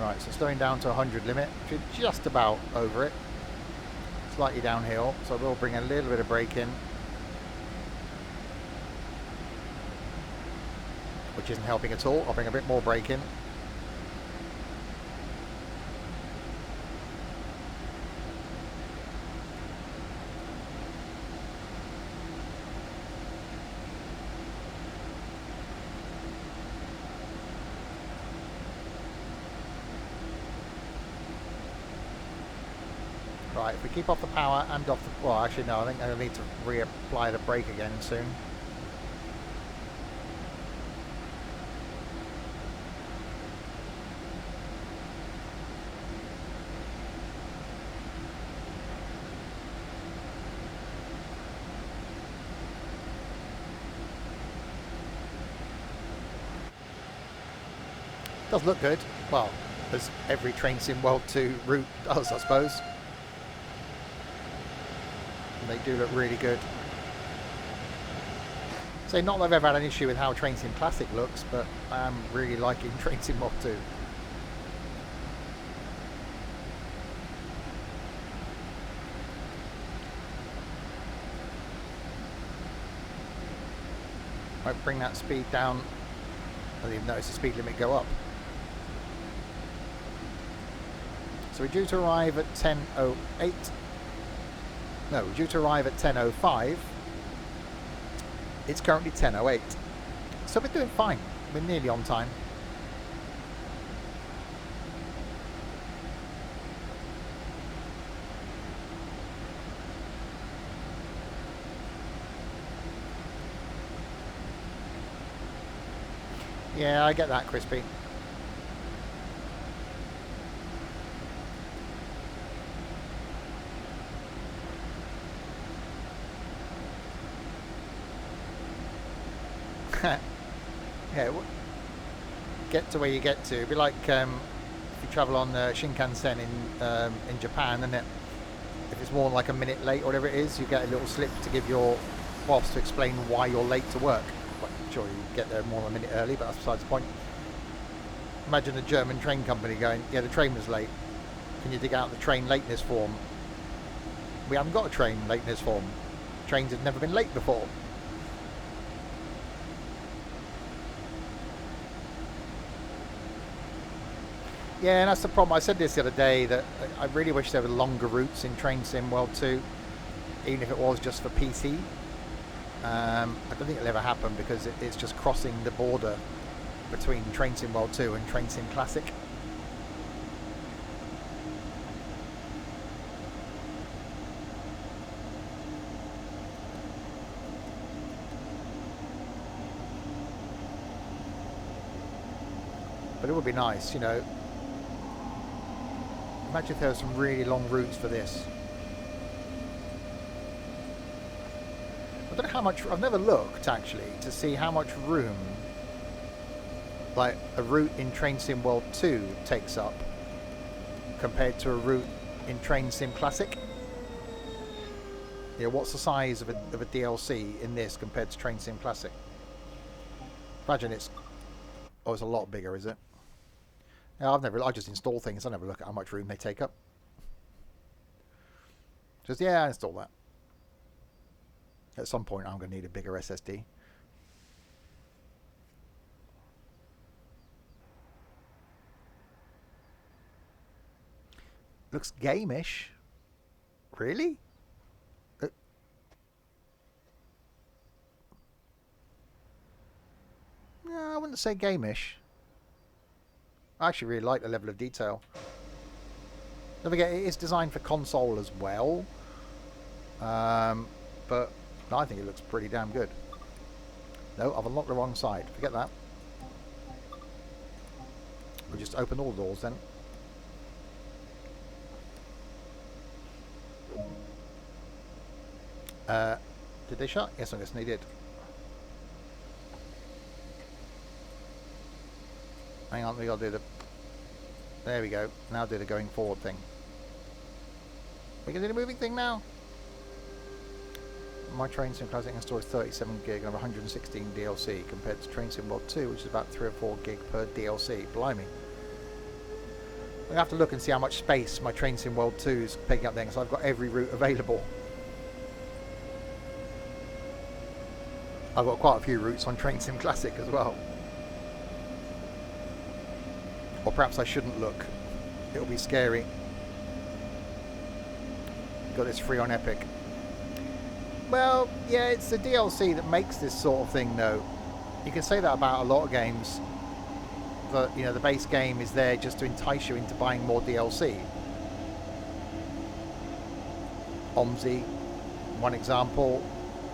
Right, so slowing down to 100 limit. We're just about over it. Slightly downhill, so we'll bring a little bit of brake in. Which isn't helping at all. I'll bring a bit more brake in. Right, if we keep off the power and off the... Well, actually no, I think I'll need to reapply the brake again soon. Does look good. Well, as every Train Sim World 2 route does, I suppose. And they do look really good. So not that I've ever had an issue with how Train Sim Classic looks, but I am really liking Train Sim World 2. Might bring that speed down. I didn't even notice the speed limit go up. So we're due to arrive at 10:08. No, we're due to arrive at 10:05. It's currently 10:08. So we're doing fine. We're nearly on time. Yeah, I get that, Crispy. Yeah, get to where you get to. It'd be like if you travel on Shinkansen in Japan, isn't it? If it's more than like a minute late or whatever it is, you get a little slip to give your boss to explain why you're late to work. Well, sure, you get there more than a minute early, but that's besides the point. Imagine a German train company going, yeah, the train was late. Can you dig out the train lateness form? We haven't got a train late in this form. Trains have never been late before. Yeah, and that's the problem. I said this the other day, that I really wish there were longer routes in Train Sim World 2, even if it was just for PC. I don't think it'll ever happen because it's just crossing the border between Train Sim World 2 and Train Sim Classic. But it would be nice, you know. Imagine if there were some really long routes for this. I don't know how much, I've never looked actually to see how much room like a route in Train Sim World 2 takes up compared to a route in Train Sim Classic. Yeah, what's the size of a DLC in this compared to Train Sim Classic? Imagine it's, oh, it's a lot bigger, is it? Yeah, I just install things. I never look at how much room they take up. Just, yeah, I install that. At some point, I'm going to need a bigger SSD. Looks game-ish. Really? Yeah, I wouldn't say game-ish. I actually really like the level of detail. Don't forget, it is designed for console as well. But I think it looks pretty damn good. No, I've unlocked the wrong side. Forget that. We'll just open all the doors then. Did they shut? Yes, I guess they did. Hang on, we gotta do the... There we go. Now do the going forward thing. We can do the moving thing now. My Train Sim Classic can store 37 gig and 116 DLC compared to Train Sim World 2, which is about 3 or 4 gig per DLC. Blimey. I'm gonna have to look and see how much space my Train Sim World 2 is picking up then, because I've got every route available. I've got quite a few routes on Train Sim Classic as well. Or perhaps I shouldn't look. It'll be scary. Got this free on Epic. Well, yeah, it's the DLC that makes this sort of thing, though. You can say that about a lot of games. But, you know, the base game is there just to entice you into buying more DLC. OMSI, one example.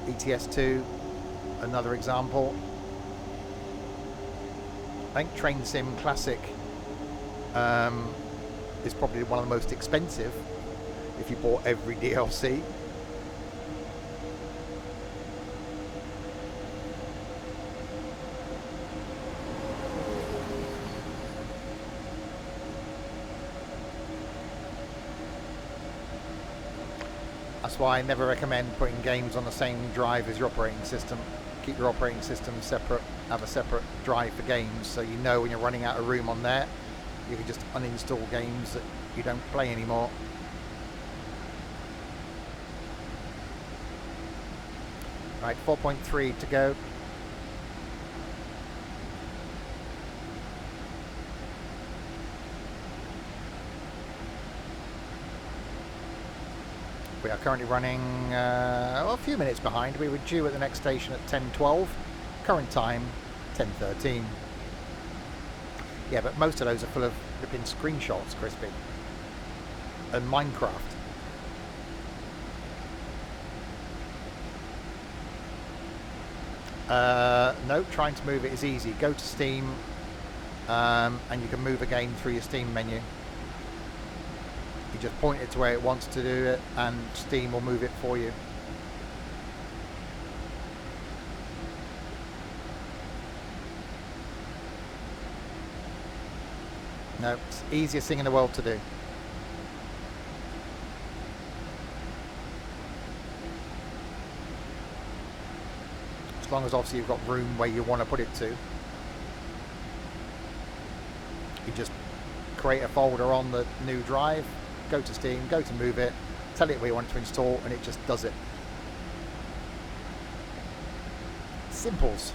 ETS2, another example. I think Train Sim Classic is probably one of the most expensive if you bought every DLC. That's why I never recommend putting games on the same drive as your operating system. Keep your operating system separate, have a separate drive for games, so you know when you're running out of room on there, you can just uninstall games that you don't play anymore. Right, 4.3 to go. We are currently running a few minutes behind. We were due at the next station at 10:12. Current time, 10:13. Yeah, but most of those are full of flipping screenshots, Crispy. And Minecraft. No, trying to move it is easy. Go to Steam, and you can move a game through your Steam menu. You just point it to where it wants to do it, and Steam will move it for you. No, it's the easiest thing in the world to do. As long as obviously you've got room where you want to put it to. You just create a folder on the new drive, go to Steam, go to move it, Tell it where you want it to install and it just does it. Simples.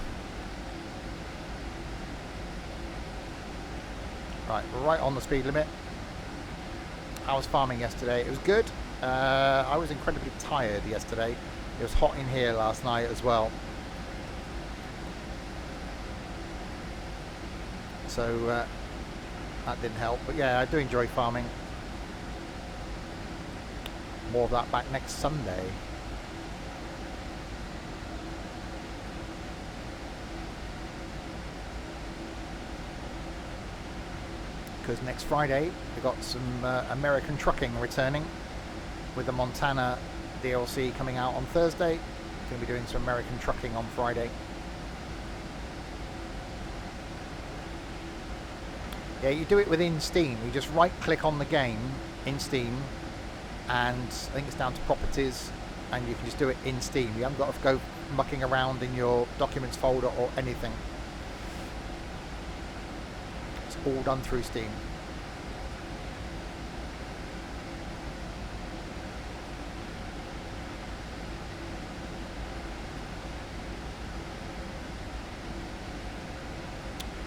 Right on the speed limit. I was farming yesterday. It was good. I was incredibly tired yesterday. It was hot in here last night as well. So that didn't help. But yeah, I do enjoy farming. More of that back next Sunday. Because next Friday we got some American trucking returning with the Montana DLC coming out on Thursday. Going to be doing some American trucking on Friday. Yeah, you do it within Steam. You just right click on the game in Steam, and I think it's down to properties, and you can just do it in Steam. You haven't got to go mucking around in your documents folder or anything. All done through Steam.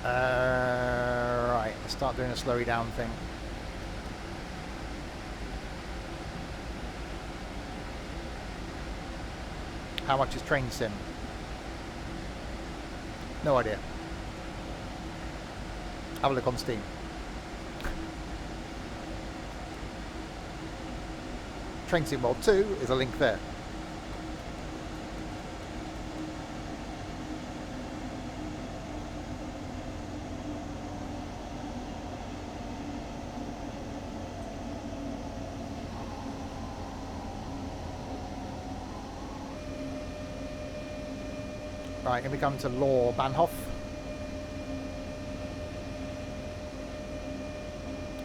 Right, let's start doing a slowing down thing. How much is Train Sim? No idea. Have a look on Steam. Train Sim World 2 is a link there. Right, here we come to Law Bahnhof.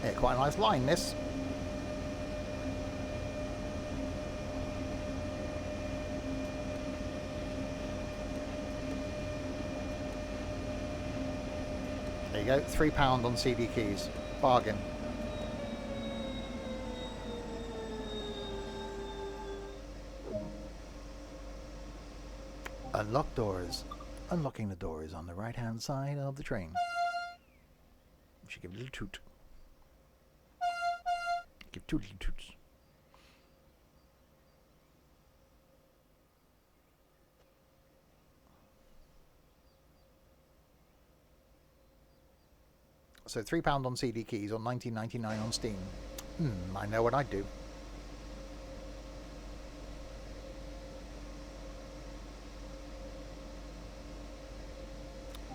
Yeah, quite a nice line, this. There you go, £3 on CD keys. Bargain. Unlock doors. Unlocking the doors on the right-hand side of the train. We should give a little toot. Give 2 little toots. So £3 on CD keys or $19.99 on Steam. I know what I'd do.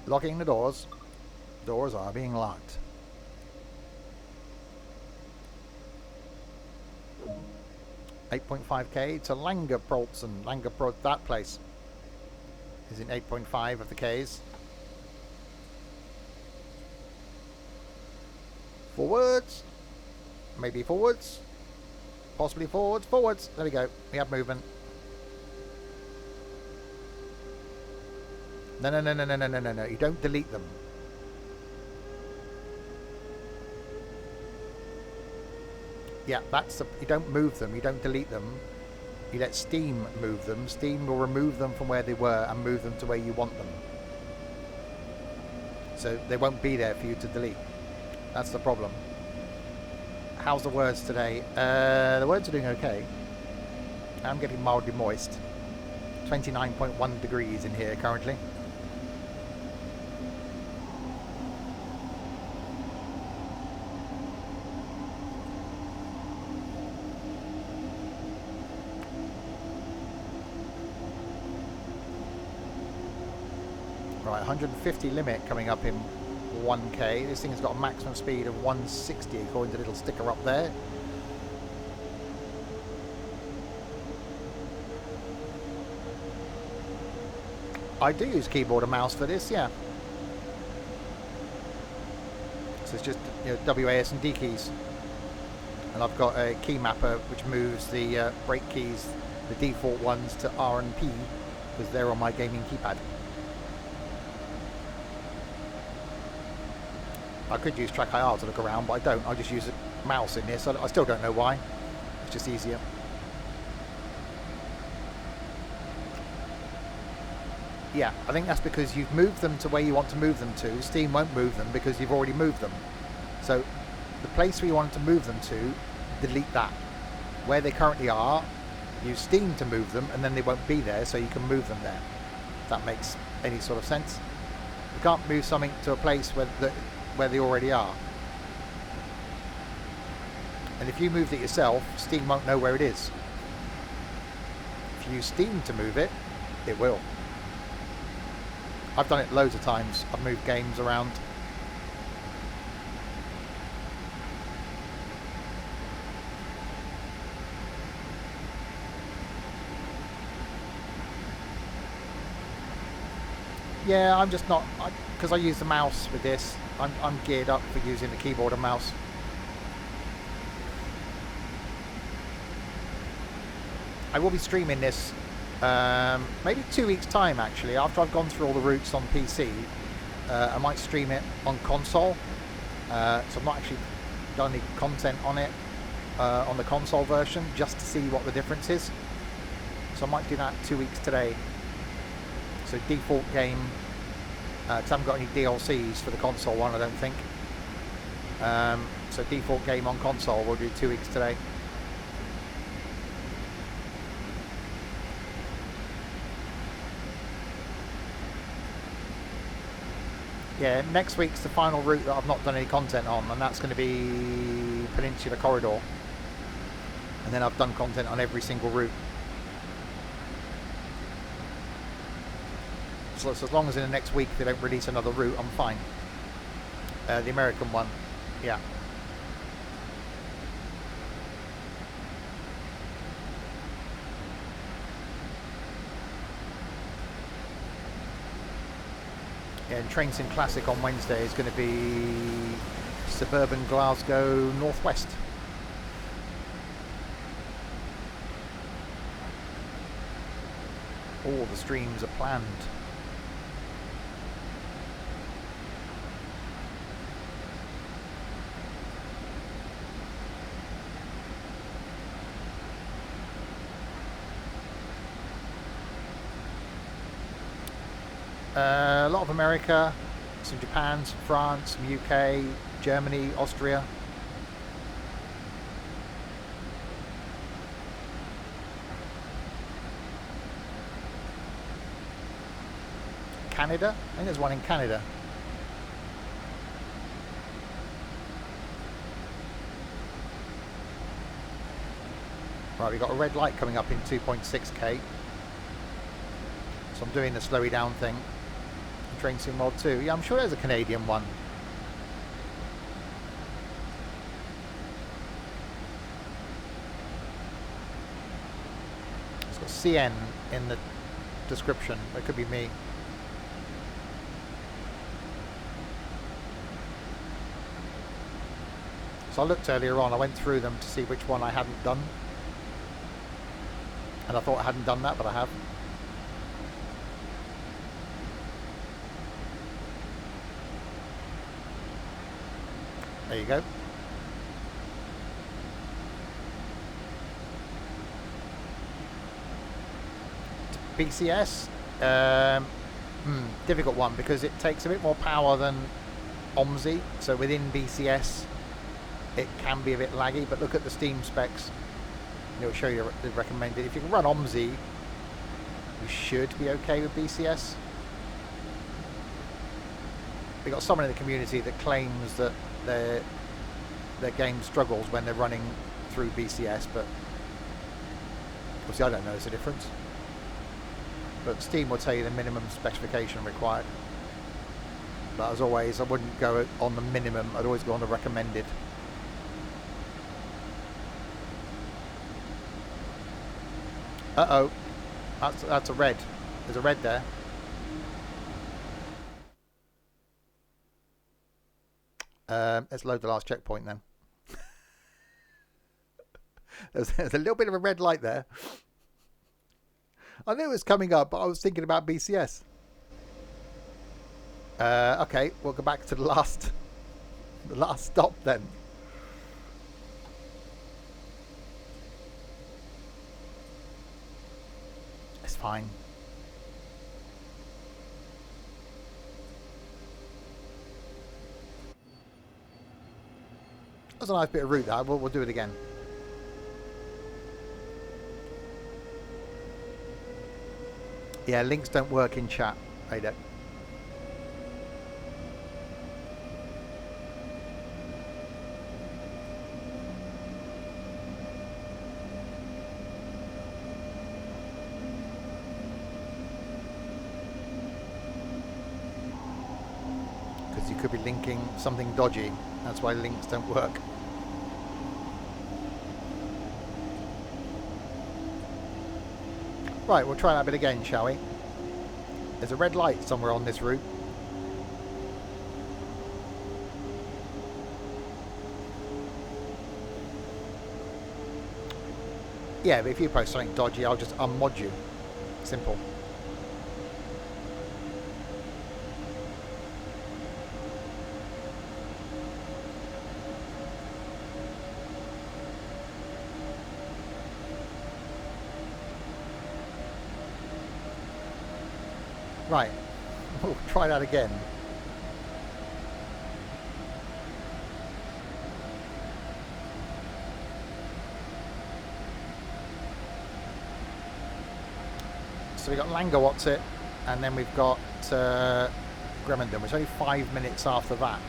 Locking the doors. Doors are being locked. $8.5k to Langerprolzen. That place is in 8.5 of the Ks. Forwards. Maybe forwards. Possibly forwards. Forwards. There we go. We have movement. No. You don't delete them. Yeah, that's the... You don't move them. You don't delete them. You let Steam move them. Steam will remove them from where they were and move them to where you want them. So they won't be there for you to delete. That's the problem. How's the words today? The words are doing okay. I'm getting mildly moist. 29.1 degrees in here currently. Right, 150 limit coming up in 1k. This thing has got a maximum speed of 160 according to the little sticker up there. I do use keyboard and mouse for this, yeah. So it's just, you know, WAS and D keys. And I've got a key mapper which moves the brake keys, the default ones, to R and P because they're on my gaming keypad. I could use track IR to look around, but I don't. I just use a mouse in here, so I still don't know why. It's just easier. Yeah, I think that's because you've moved them to where you want to move them to. Steam won't move them because you've already moved them. So the place where you want to move them to, delete that. Where they currently are, use Steam to move them, and then they won't be there, so you can move them there. If that makes any sort of sense. You can't move something to a place where they already are. And if you moved it yourself, Steam won't know where it is. If you use Steam to move it, it will. I've done it loads of times. I've moved games around. Yeah, I'm just not, because I use the mouse with this. I'm geared up for using the keyboard and mouse. I will be streaming this maybe 2 weeks time actually, after I've gone through all the routes on PC. I might stream it on console, so I've not actually done any content on it on the console version, just to see what the difference is. So I might do that 2 weeks today. So default game, because I haven't got any DLCs for the console one, I don't think. So default game on console we'll do 2 weeks today. Yeah, next week's the final route that I've not done any content on, and that's going to be Peninsula Corridor. And then I've done content on every single route. So as long as in the next week they don't release another route, I'm fine. The American one, yeah. Yeah, and Train Sim Classic on Wednesday is going to be suburban Glasgow northwest. All the streams are planned. A lot of America, some Japan, some France, some UK, Germany, Austria. Canada? I think there's one in Canada. Right, we've got a red light coming up in 2.6k. So I'm doing the slowy down thing. Train Sim World 2. Yeah, I'm sure there's a Canadian one. It's got CN in the description. That could be me. So I looked earlier on. I went through them to see which one I hadn't done. And I thought I hadn't done that, but I have. There you go. BCS, difficult one because it takes a bit more power than OMSI. So within BCS, it can be a bit laggy. But look at the Steam specs; it'll show you the recommended. If you can run OMSI, you should be okay with BCS. We got someone in the community that claims that their game struggles when they're running through BCS, but obviously I don't notice a difference. But Steam will tell you the minimum specification required. But as always, I wouldn't go on the minimum, I'd always go on the recommended. Uh-oh, that's a red. There's a red there. Let's load the last checkpoint then. There's a little bit of a red light there. I knew it was coming up, but I was thinking about BCS. Okay, we'll go back to the last stop then. It's fine. was a nice bit of route that. We'll do it again. Yeah, links don't work in chat. They don't. Because you could be linking something dodgy. That's why links don't work. Right, we'll try that bit again, shall we? There's a red light somewhere on this route. Yeah, but if you post something dodgy, I'll just unmod you. Simple. Right, we'll try that again. So we've got Langowatsit, and then we've got Gremendon, which is only 5 minutes after that.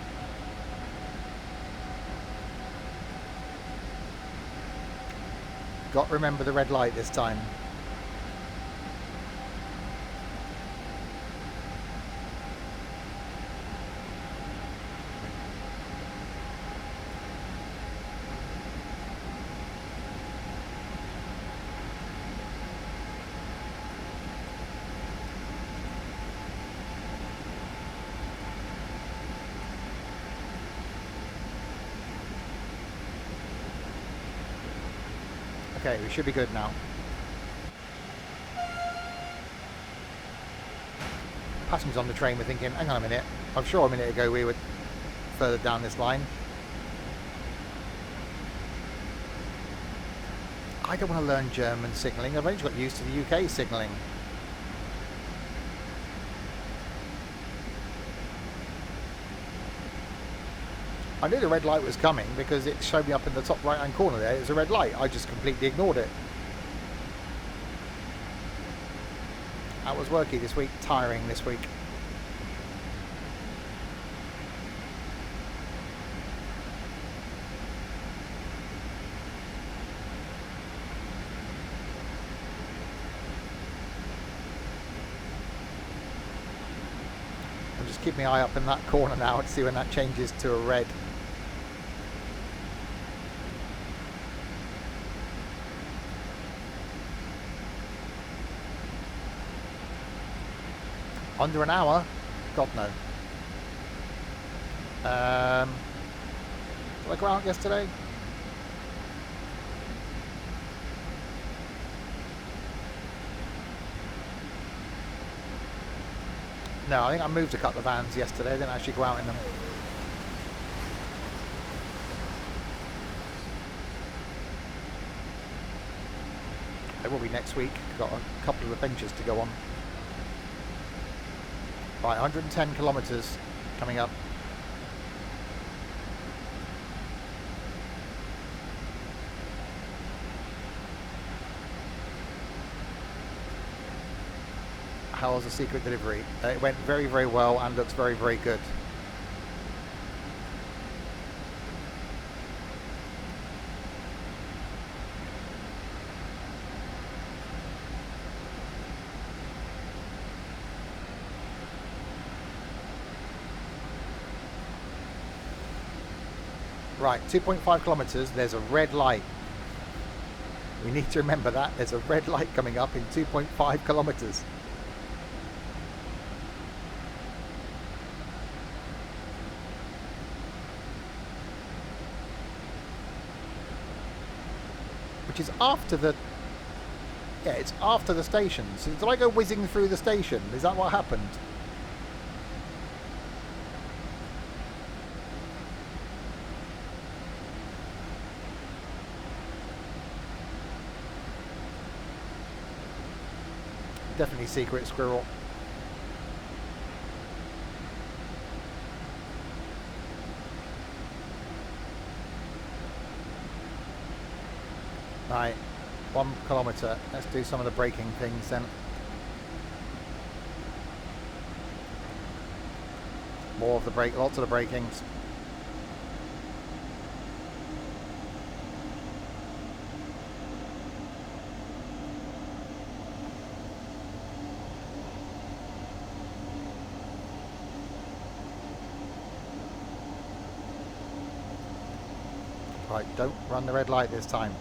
Got to remember the red light this time. Okay, we should be good now. Passengers on the train were thinking, hang on a minute, I'm sure a minute ago we were further down this line. I don't want to learn German signalling, I've only got used to the UK signalling. I knew the red light was coming because it showed me up in the top right hand corner there. It was a red light. I just completely ignored it. That was worky this week. Tiring this week. I'm just keeping my eye up in that corner now to see when that changes to a red. Under an hour? God no. Did I go out yesterday? No, I think I moved a couple of vans yesterday. I didn't actually go out in them. It will be next week. Got a couple of adventures to go on. Right, 110 kilometres coming up. How was the secret delivery? It went very, very well and looks very, very good. Right, 2.5 kilometres, there's a red light. We need to remember that. There's a red light coming up in 2.5 kilometres. Which is after the... Yeah, it's after the station. So did I go whizzing through the station? Is that what happened? Definitely secret squirrel. Right, 1 kilometre. Let's do some of the braking things then. More of the brake, lots of the brakings. Right, don't run the red light this time.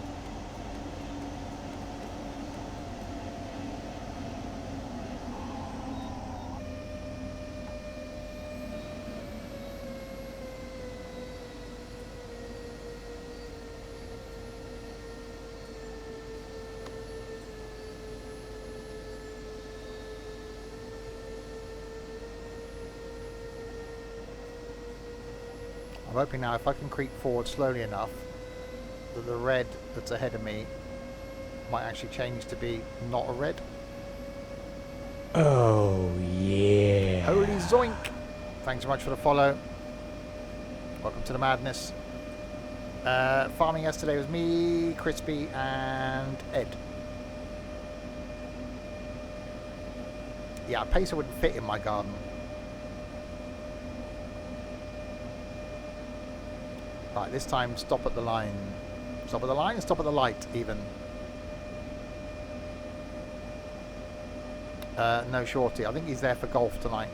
I'm hoping now if I can creep forward slowly enough that the red that's ahead of me might actually change to be not a red. Oh, yeah. Holy zoink! Thanks so much for the follow. Welcome to the madness. Farming yesterday was me, Crispy and Ed. Yeah, a pacer wouldn't fit in my garden. Right, this time stop at the line. Stop at the line and stop at the light, even. No, Shorty. I think he's there for golf tonight.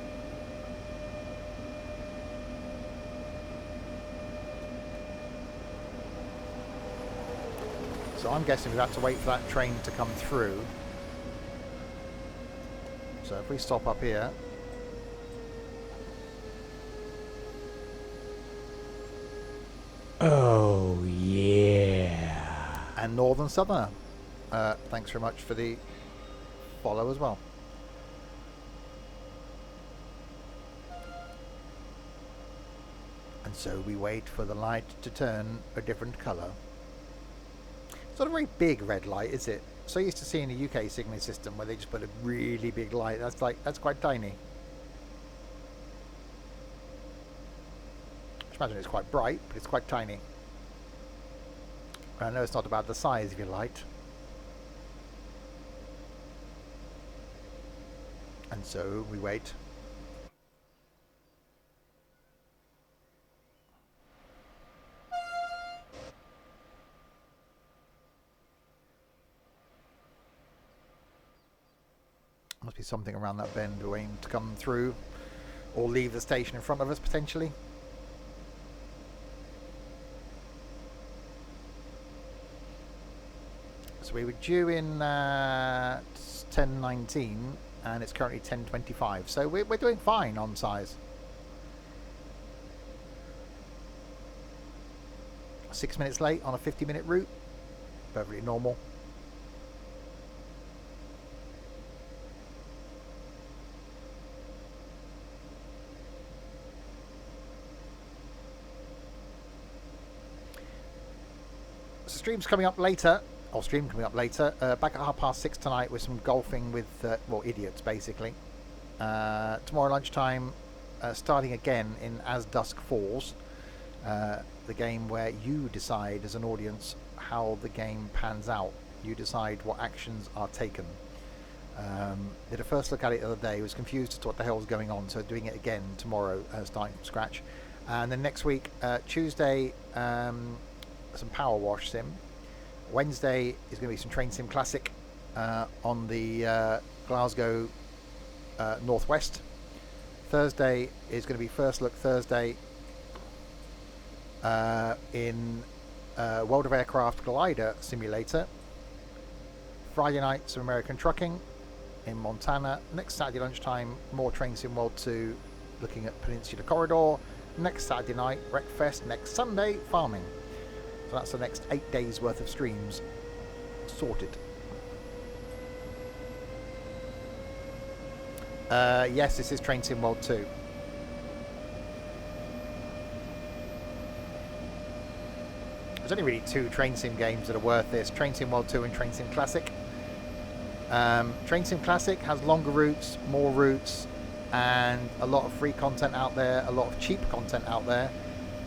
So I'm guessing we've had to wait for that train to come through. So if we stop up here. Oh, yeah. And Northern Southerner. Thanks very much for the follow as well. And so we wait for the light to turn a different colour. It's not a very big red light, is it? So used to seeing the UK signalling system where they just put a really big light. That's quite tiny. I imagine it's quite bright, but it's quite tiny. I know it's not about the size of your light. And so we wait. Must be something around that bend waiting to come through or leave the station in front of us potentially. So we were due in 10:19 and it's currently 10:25, so we're doing fine on size. 6 minutes late on a 50-minute route, perfectly normal. So stream's coming up later. Stream coming up later. Back at 6:30 tonight with some golfing with, well, idiots basically. Tomorrow lunchtime, starting again in As Dusk Falls, the game where you decide as an audience how the game pans out. You decide what actions are taken. Did a first look at it the other day, was confused as to what the hell was going on, so doing it again tomorrow, starting from scratch. And then next week, Tuesday, some Power Wash sim. Wednesday is going to be some Train Sim Classic on the Glasgow Northwest. Thursday is going to be First Look Thursday in World of Aircraft Glider Simulator. Friday night, some American Trucking in Montana. Next Saturday lunchtime, more Train Sim World 2 looking at Peninsula Corridor. Next Saturday night, Wreckfest. Next Sunday, Farming. So that's the next 8 days worth of streams sorted. Yes, this is Train Sim World 2. There's only really 2 Train Sim games that are worth this. Train Sim World 2 and Train Sim Classic. Train Sim Classic has longer routes, more routes, and a lot of free content out there, a lot of cheap content out there,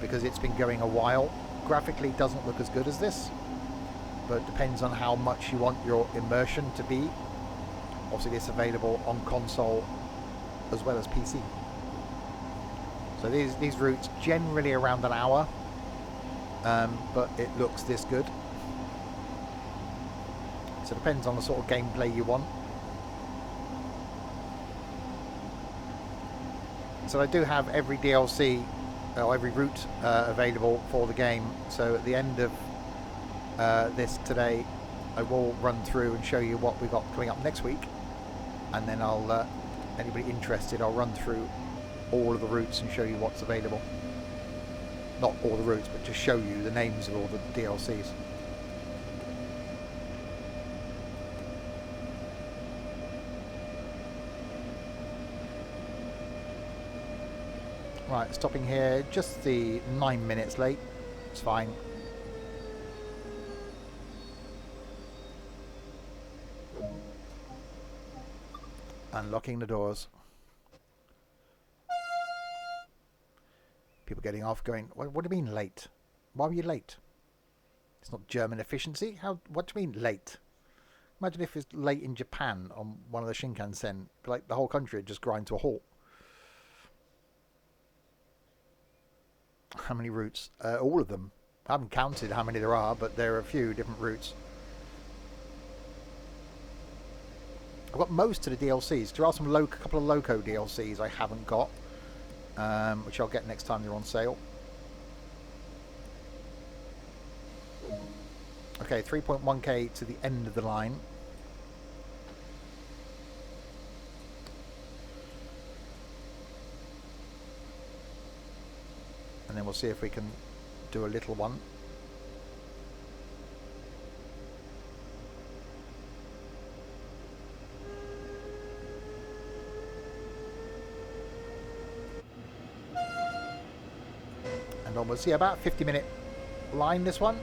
because it's been going a while. Graphically doesn't look as good as this, but it depends on how much you want your immersion to be. Obviously it's available on console as well as PC. So these routes generally around an hour, but it looks this good. So it depends on the sort of gameplay you want. So I do have every DLC or every route available for the game. So at the end of this today, I will run through and show you what we've got coming up next week, and then I'll anybody interested, I'll run through all of the routes and show you what's available. Not all the routes, but just show you the names of all the DLCs. Right, stopping here, just the 9 minutes late. It's fine. Unlocking the doors. People getting off going, what do you mean late? Why were you late? It's not German efficiency. What do you mean late? Imagine if it's late in Japan on one of the Shinkansen. Like the whole country would just grind to a halt. How many routes? All of them. I haven't counted how many there are, but there are a few different routes. I've got most of the DLCs. There are some couple of Loco DLCs I haven't got, which I'll get next time they're on sale. Okay, 3.1k to the end of the line. And then we'll see if we can do a little one. And onwards. Yeah, about a 50-minute line, this one.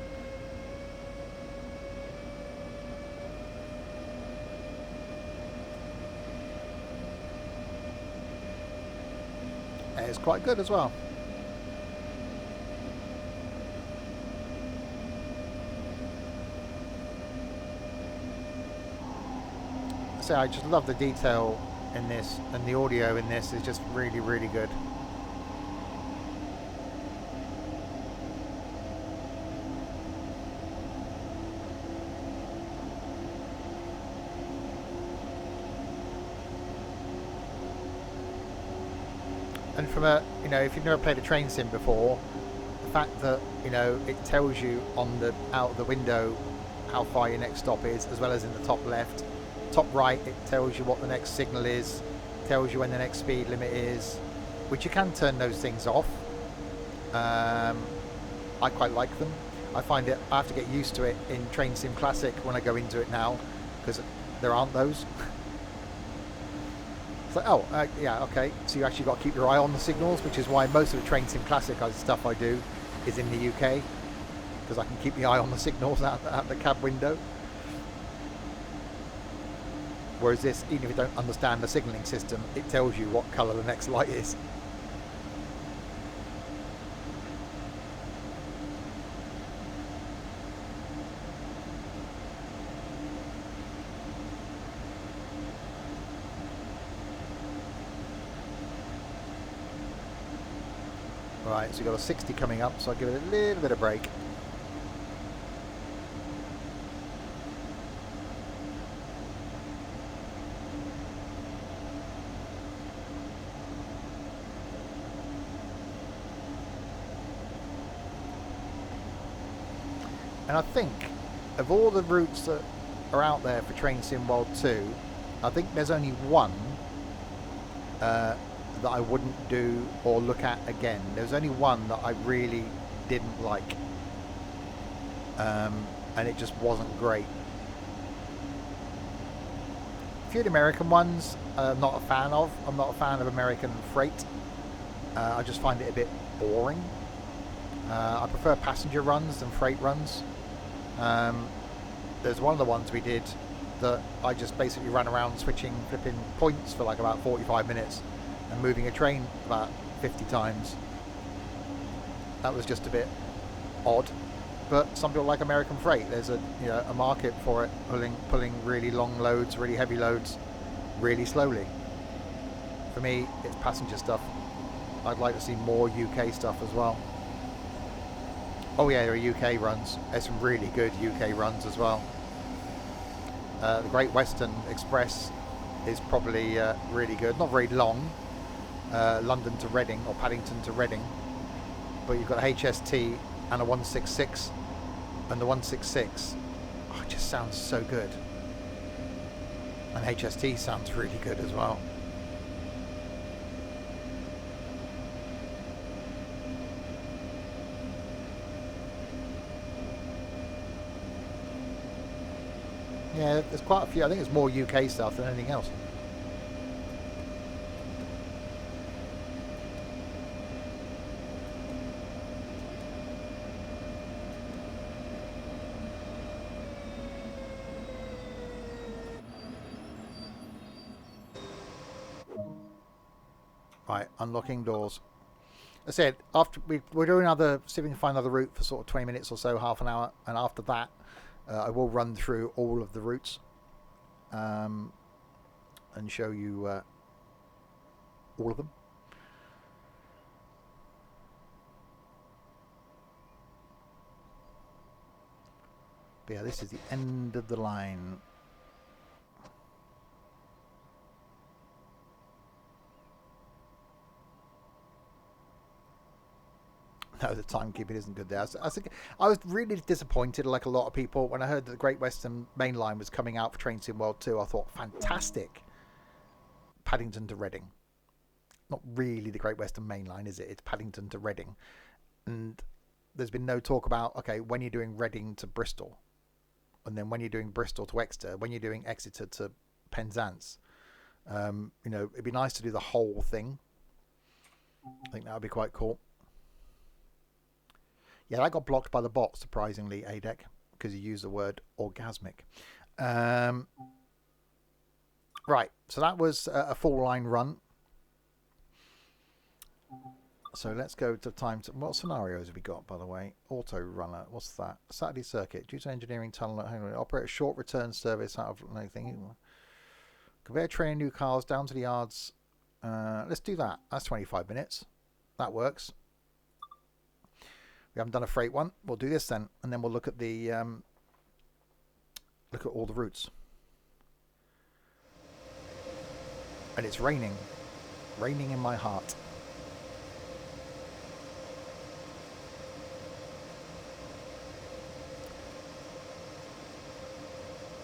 And it's quite good as well. So I just love the detail in this, and the audio in this is just really, really good. And from a, you know, if you've never played a train sim before, the fact that, you know, it tells you on the out of the window how far your next stop is, as well as in the top left. Top right, it tells you what the next signal is, tells you when the next speed limit is, which you can turn those things off. I quite like them. I find it, I have to get used to it in Train Sim Classic when I go into it now, because there aren't those. It's like, oh, yeah, okay, so you actually got to keep your eye on the signals, which is why most of the Train Sim Classic stuff I do is in the UK, because I can keep my eye on the signals out the cab window. Whereas this, even if you don't understand the signalling system, it tells you what colour the next light is. Right, so you've got a 60 coming up, so I'll give it a little bit of break. And I think of all the routes that are out there for Train Sim World 2, I think there's only one that I wouldn't do or look at again. There's only one that I really didn't like, and it just wasn't great. A few of the American ones I'm not a fan of. I'm not a fan of American freight. I just find it a bit boring. I prefer passenger runs than freight runs. There's one of the ones we did that I just basically ran around flipping points for like about 45 minutes and moving a train about 50 times. That was just a bit odd. but some people like American freight. There's a a market for it, pulling really long loads, really heavy loads, really slowly. For me, it's passenger stuff. I'd like to see more UK stuff as well. Oh yeah, there are UK runs. There's some really good UK runs as well. The Great Western Express is probably really good. Not very long. London to Reading or Paddington to Reading. But you've got a HST and a 166. And the 166 it just sounds so good. And HST sounds really good as well. Yeah, there's quite a few. I think it's more UK stuff than anything else. Right, unlocking doors. I said after we're doing another, see if we can find another route for sort of 20 minutes or so, half an hour, and after that, I will run through all of the routes and show you all of them. But yeah, this is the end of the line. No, the timekeeping isn't good there. I was really disappointed, like a lot of people, when I heard that the Great Western Main Line was coming out for Train Sim World 2. I thought, fantastic. Paddington to Reading. Not really the Great Western Main Line, is it? It's Paddington to Reading. And there's been no talk about, okay, when you're doing Reading to Bristol, and then when you're doing Bristol to Exeter, when you're doing Exeter to Penzance. It'd be nice to do the whole thing. I think that would be quite cool. Yeah, that got blocked by the bot, surprisingly, ADEC, because you used the word orgasmic. Right, so that was a full line run. So let's go to time. What scenarios have we got, by the way? Auto runner, what's that? Saturday circuit. Due to engineering tunnel, operate a short return service out of anything. Conveyor train new cars down to the yards. Let's do that. That's 25 minutes. That works. We haven't done a freight one. We'll do this then, and then we'll look at the look at all the routes. And it's raining in my heart.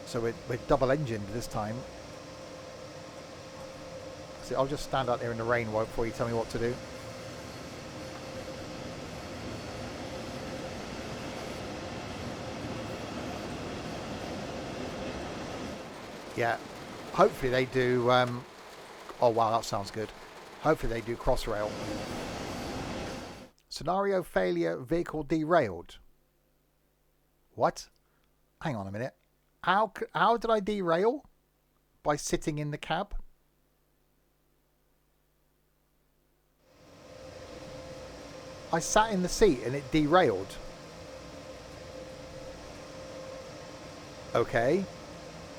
So we're double engined this time. So I'll just stand out there in the rain before you tell me what to do. Yeah, hopefully they do. Oh wow, that sounds good. Hopefully they do Crossrail. Scenario failure, vehicle derailed. What? Hang on a minute. How did I derail? By sitting in the cab? I sat in the seat and it derailed. Okay.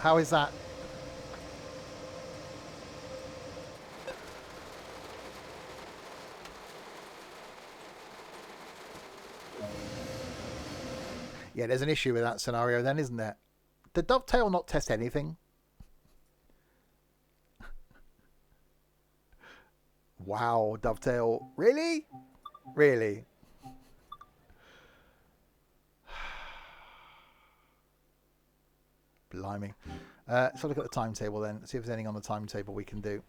How is that? Yeah, there's an issue with that scenario then, isn't there? Did Dovetail not test anything? Wow, Dovetail. Really? Really? Blimey. So look at the timetable then. See if there's anything on the timetable we can do.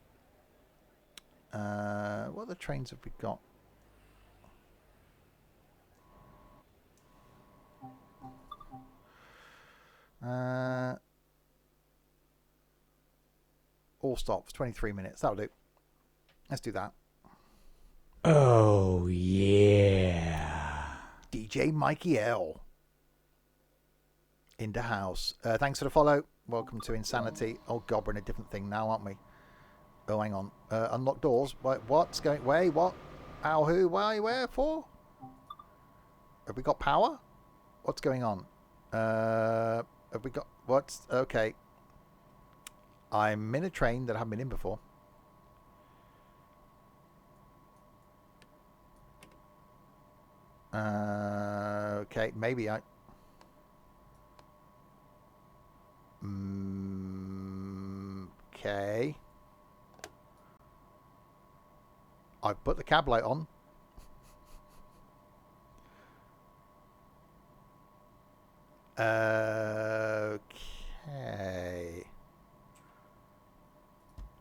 What other trains have we got? All stops, 23 minutes. That'll do. Let's do that. Oh, yeah. DJ Mikey L. In the house. Thanks for the follow. Welcome to Insanity. Oh, God, we're in a different thing now, aren't we? Oh, hang on. Unlock doors. Wait, what's going... Wait, what? How, who, why, where, for? Have we got power? What's going on? Have we got... What's... Okay. I'm in a train that I haven't been in before. Okay, maybe I... Okay. I've put the cab light on. Okay.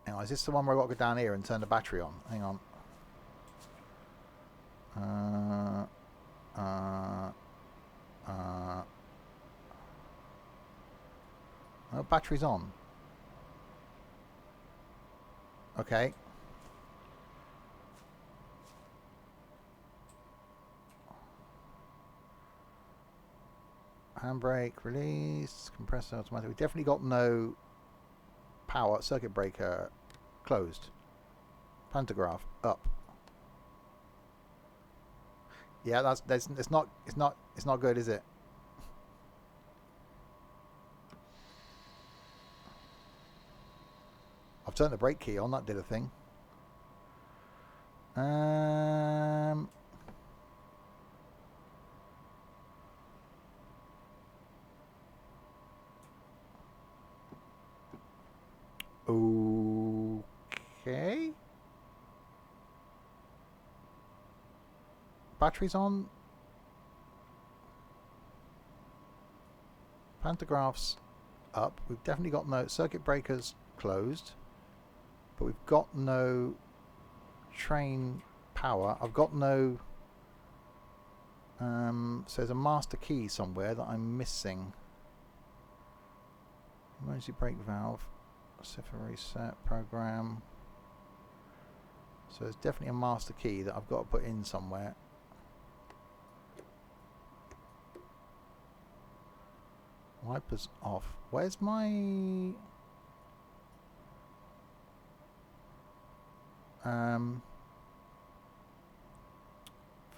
Hang on, is this the one where I've got to go down here and turn the battery on? Hang on. Oh, battery's on. Okay. Handbrake, release, compressor, automatic. We've definitely got no power. Circuit breaker closed. Pantograph up. Yeah, it's not good, is it? I've turned the brake key on. That did a thing. Okay. Batteries on. Pantographs up. We've definitely got no circuit breakers closed. But we've got no train power. I've got no... so there's a master key somewhere that I'm missing. Emergency brake valve. Cipher reset program. So there's definitely a master key that I've got to put in somewhere. Wipers off. Where's my...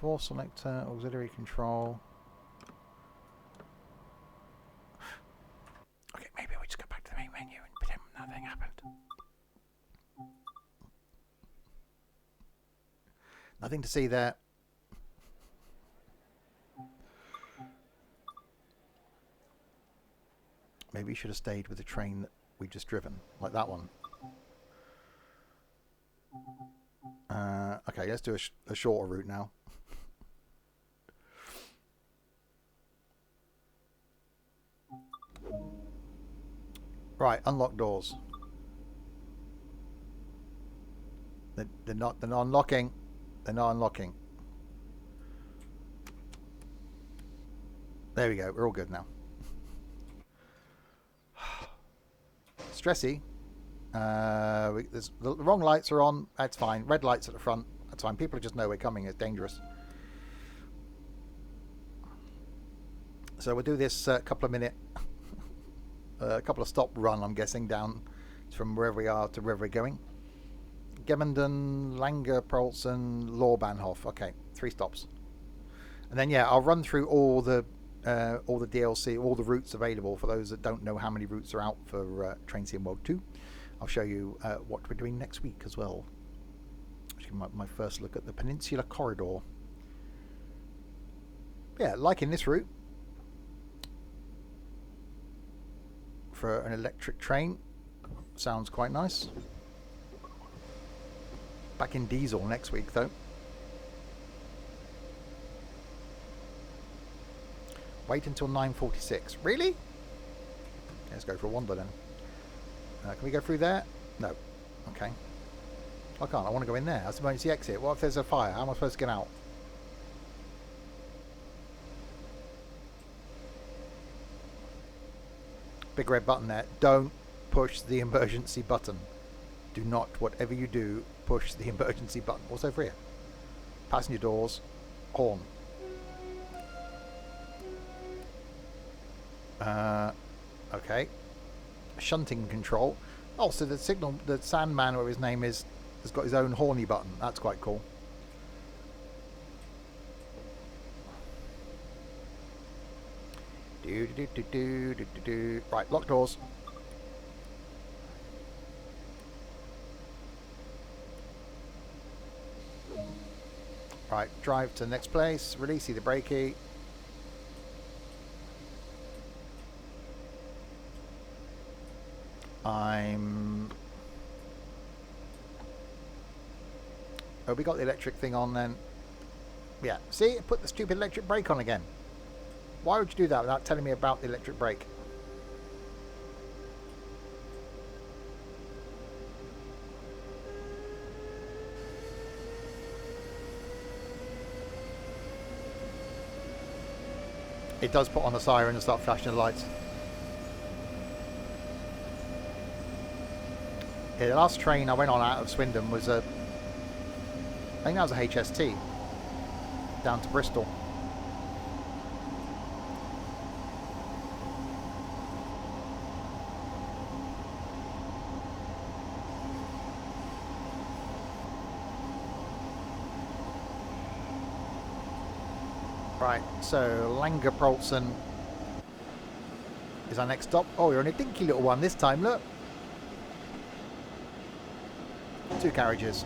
force selector, auxiliary control. Okay, maybe we just go back to the main menu and pretend nothing happened. Nothing to see there. Maybe you should have stayed with the train that we just driven, like that one. Okay, let's do a shorter route now. Right, unlock doors. They're not unlocking. They're not unlocking. There we go. We're all good now. Stressy. The wrong lights are on. That's fine. Red lights at the front. That's fine. People just know we're coming. It's dangerous. So we'll do this couple of stop run, I'm guessing, down from wherever we are to wherever we're going. Gemenden, Langer, Prolsen, Lorbahnhof. Okay, 3 stops. And then, yeah, I'll run through all the DLC, all the routes available for those that don't know how many routes are out for Train Sim World 2. I'll show you what we're doing next week as well. My first look at the Peninsula Corridor. Yeah, liking this route for an electric train. Sounds quite nice. Back in diesel next week though. Wait until 9:46. Really? Let's go for a wander then. Can we go through there? No. Okay. I can't. I want to go in there. That's the emergency exit. What if there's a fire? How am I supposed to get out? Big red button there. Don't push the emergency button. Do not, whatever you do, push the emergency button. What's over here? Passenger doors. Horn. Okay. Shunting control. Oh, so the signal, the Sandman, whatever his name is, has got his own horny button. That's quite cool. Right, lock doors. Right, drive to the next place. Release the brakey. Oh, we got the electric thing on then. Yeah, see? Put the stupid electric brake on again. Why would you do that without telling me about the electric brake? It does put on the siren and start flashing the lights. Yeah, the last train I went on out of Swindon was I think that was a HST down to Bristol. Right, so Langerpolsen is our next stop. Oh, you're on a dinky little one this time, look. 2 carriages.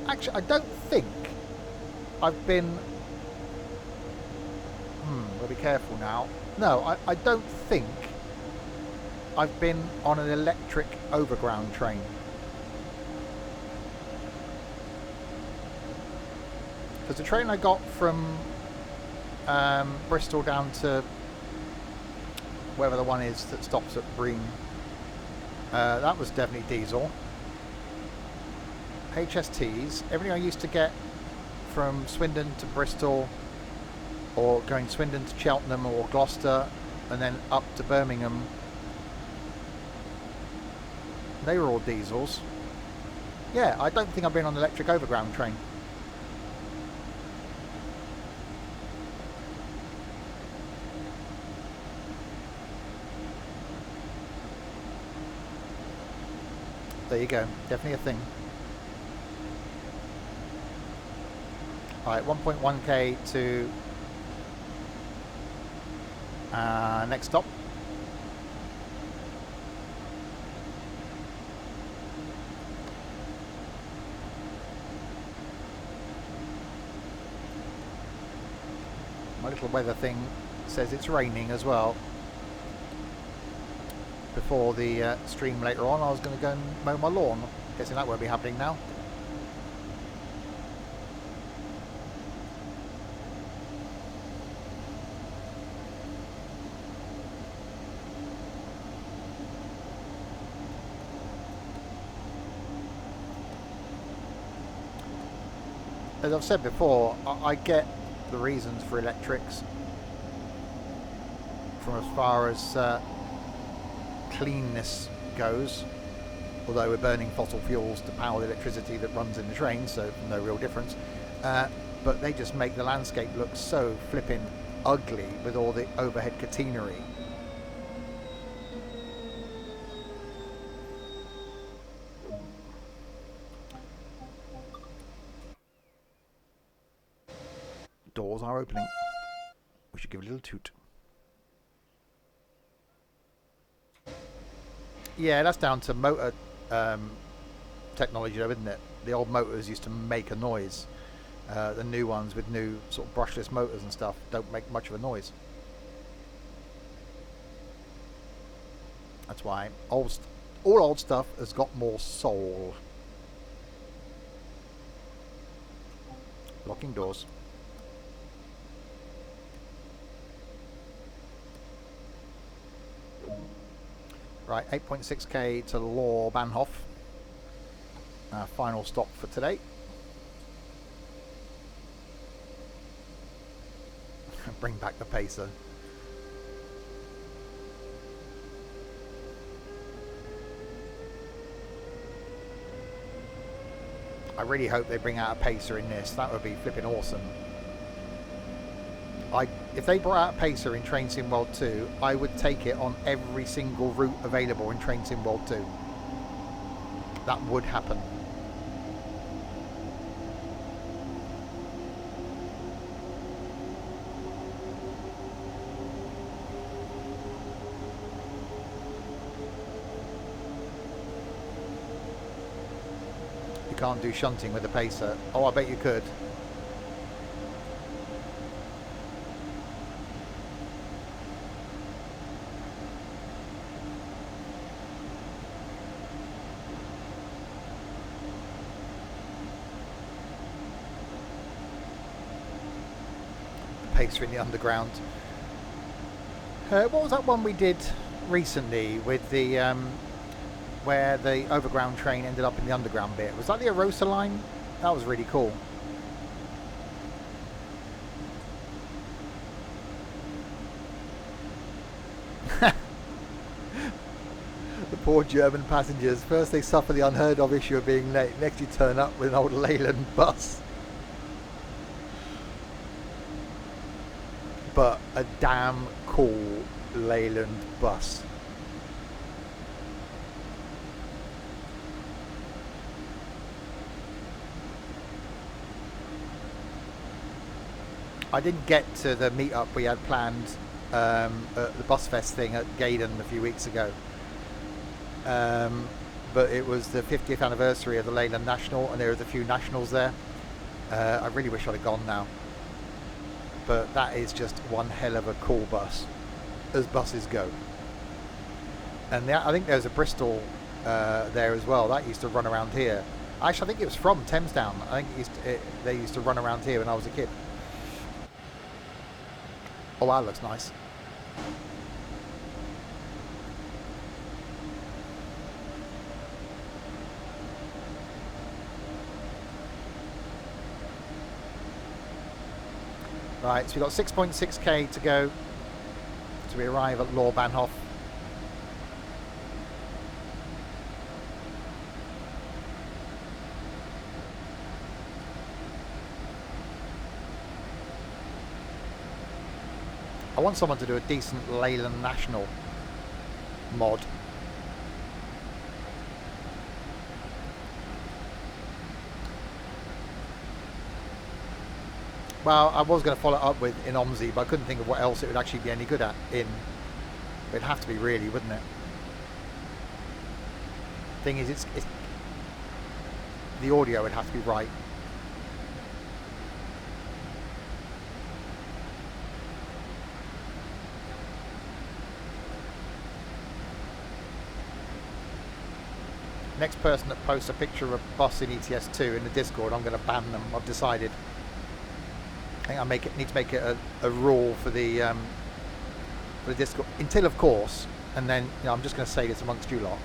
Actually, I don't think I've been... We'll be careful now. No, I don't think I've been on an electric overground train. Because the train I got from Bristol down to wherever the one is that stops at Bream, that was definitely diesel. HSTs, everything I used to get from Swindon to Bristol, or going Swindon to Cheltenham or Gloucester, and then up to Birmingham, they were all diesels. Yeah, I don't think I've been on an electric overground train. There you go, definitely a thing. Alright, 1.1k to next stop. My little weather thing says it's raining as well. Before the stream later on, I was going to go and mow my lawn. Guessing that won't be happening now. As I've said before, I get the reasons for electrics from as far as cleanness goes, although we're burning fossil fuels to power the electricity that runs in the train, so no real difference. But they just make the landscape look so flipping ugly with all the overhead catenary. Doors are opening. We should give a little toot. Yeah, that's down to motor technology though, isn't it? The old motors used to make a noise. The new ones with new sort of brushless motors and stuff don't make much of a noise. That's why all old stuff has got more soul. Locking doors. Right, 8.6k to Law Bahnhof. Our final stop for today. Bring back the pacer. I really hope they bring out a pacer in this. That would be flipping awesome. If they brought out a pacer in Train Sim World 2, I would take it on every single route available in Train Sim World 2. that would happen. You can't do shunting with a pacer. Oh, I bet you could. Pacer in the underground. What was that one we did recently with the where the overground train ended up in the underground bit? Was that the Arosa line? That was really cool. The poor German passengers. First they suffer the unheard of issue of being late. Next you turn up with an old Leyland bus. But a damn cool Leyland bus. I didn't get to the meetup we had planned at the Bus Fest thing at Gaydon a few weeks ago. But it was the 50th anniversary of the Leyland National, and there was a few nationals there. I really wish I'd have gone now. But that is just one hell of a cool bus, as buses go. And I think there's a Bristol there as well. That used to run around here. Actually, I think it was from Thamesdown. I think they used to run around here when I was a kid. Oh, that looks nice. Right, so we've got 6.6k to go till we arrive at Lorbahnhof. I want someone to do a decent Leyland National mod. Well, I was going to follow it up with in OMSI, but I couldn't think of what else it would actually be any good at in. It'd have to be really, wouldn't it? Thing is, it's the audio would have to be right. Next person that posts a picture of a bus in ETS2 in the Discord, I'm going to ban them. I've decided. I think I need to make it a rule for the Discord until, of course, and then I'm just going to say this amongst you lot,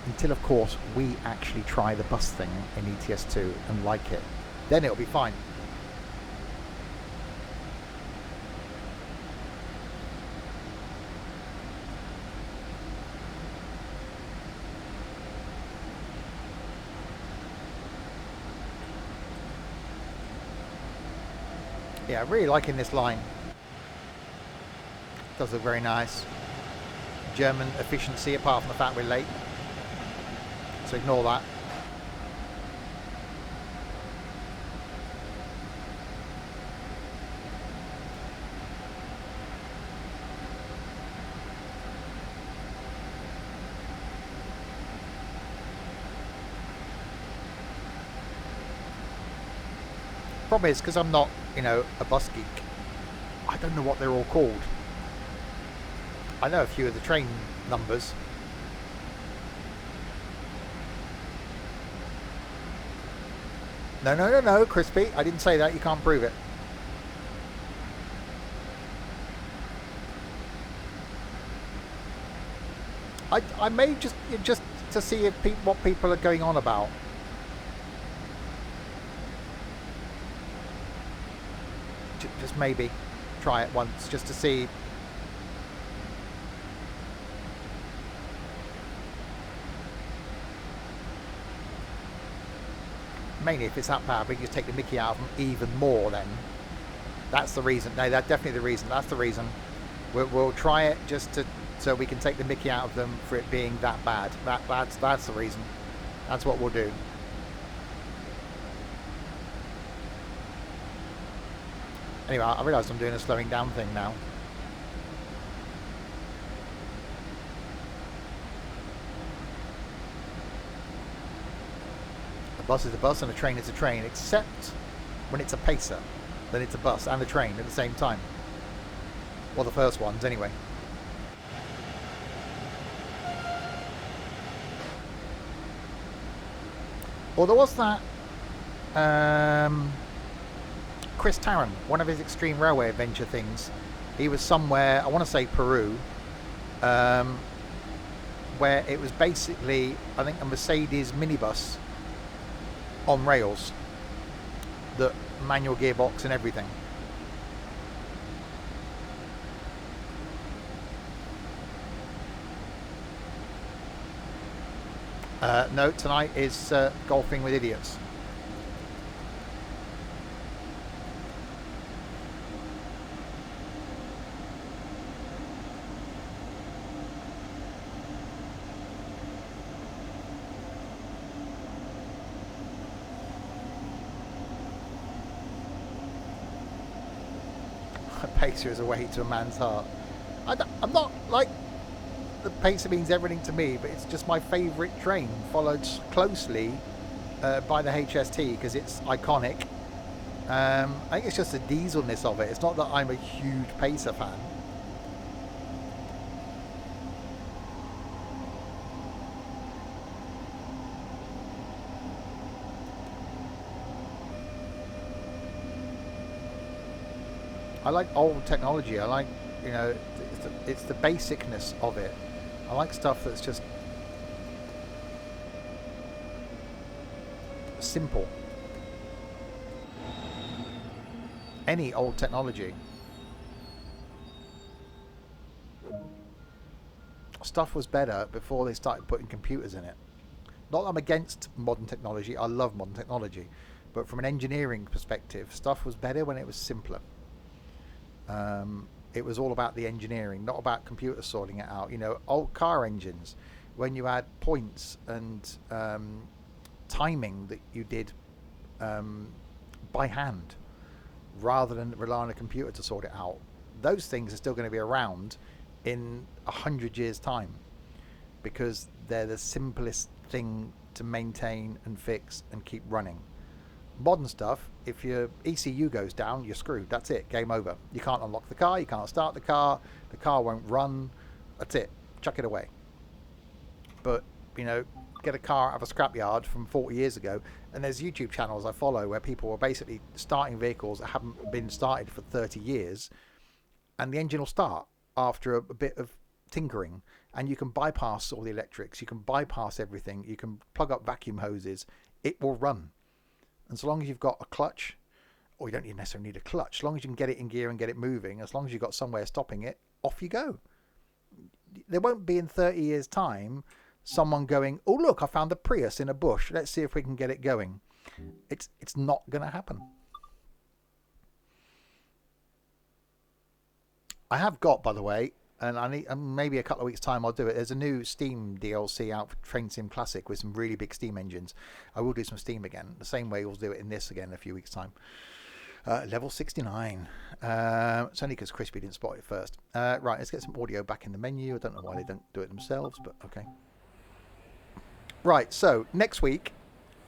until of course we actually try the bus thing in ETS2 and like it, then it'll be fine. Yeah, really liking this line. Does look very nice. German efficiency, apart from the fact we're late. So ignore that. Problem is, because I'm not, a bus geek, I don't know what they're all called. I know a few of the train numbers. No, Crispy. I didn't say that. You can't prove it. I may just to see if what people are going on about. Just maybe try it once just to see. Mainly if it's that bad, we can just take the mickey out of them even more then. That's the reason. No, that's definitely the reason. That's the reason. We'll try it just so we can take the mickey out of them for it being that bad. That's the reason. That's what we'll do. Anyway, I realise I'm doing a slowing down thing now. A bus is a bus and a train is a train, except when it's a pacer. Then it's a bus and a train at the same time. Well, the first ones anyway. Well, there was that Chris Tarrant, one of his Extreme Railway Adventure things. He was somewhere, I want to say Peru, where it was basically, I think, a Mercedes minibus on rails, the manual gearbox and everything. No, tonight is golfing with idiots. A pacer is a way to a man's heart. I'm not like... The pacer means everything to me, but it's just my favourite train, followed closely by the HST because it's iconic. I think it's just the dieselness of it. It's not that I'm a huge pacer fan. I like old technology. I like, you know, it's the basicness of it. I like stuff that's just simple. Any old technology. Stuff was better before they started putting computers in it. Not that I'm against modern technology. I love modern technology. But from an engineering perspective, stuff was better when it was simpler. It was all about the engineering, not about computers sorting it out. You know, old car engines, when you had points and timing that you did by hand, rather than rely on a computer to sort it out. Those things are still going to be around in 100 years' time because they're the simplest thing to maintain and fix and keep running. Modern stuff, if your ECU goes down, you're screwed. That's it. Game over. You can't unlock the car. You can't start the car won't run. That's it. Chuck it away. But, you know, get a car out of a scrapyard from 40 years ago, and there's YouTube channels I follow where people are basically starting vehicles that haven't been started for 30 years, and the engine will start after a bit of tinkering, and you can bypass all the electrics. You can bypass everything. You can plug up vacuum hoses. It will run. And so long as you've got a clutch, or you don't even necessarily need a clutch, as long as you can get it in gear and get it moving, as long as you've got somewhere stopping it, off you go. There won't be in 30 years' time someone going, oh, look, I found the Prius in a bush. Let's see if we can get it going. It's not going to happen. I have got, by the way, and I need maybe a couple of weeks' time I'll do it. There's a new Steam DLC out for Train Sim Classic with some really big Steam engines. I will do some Steam again, the same way we'll do it in this again in a few weeks' time. Level 69. It's only because Crispy didn't spot it first. Right, let's get some audio back in the menu. I don't know why they don't do it themselves, but okay. Right, so next week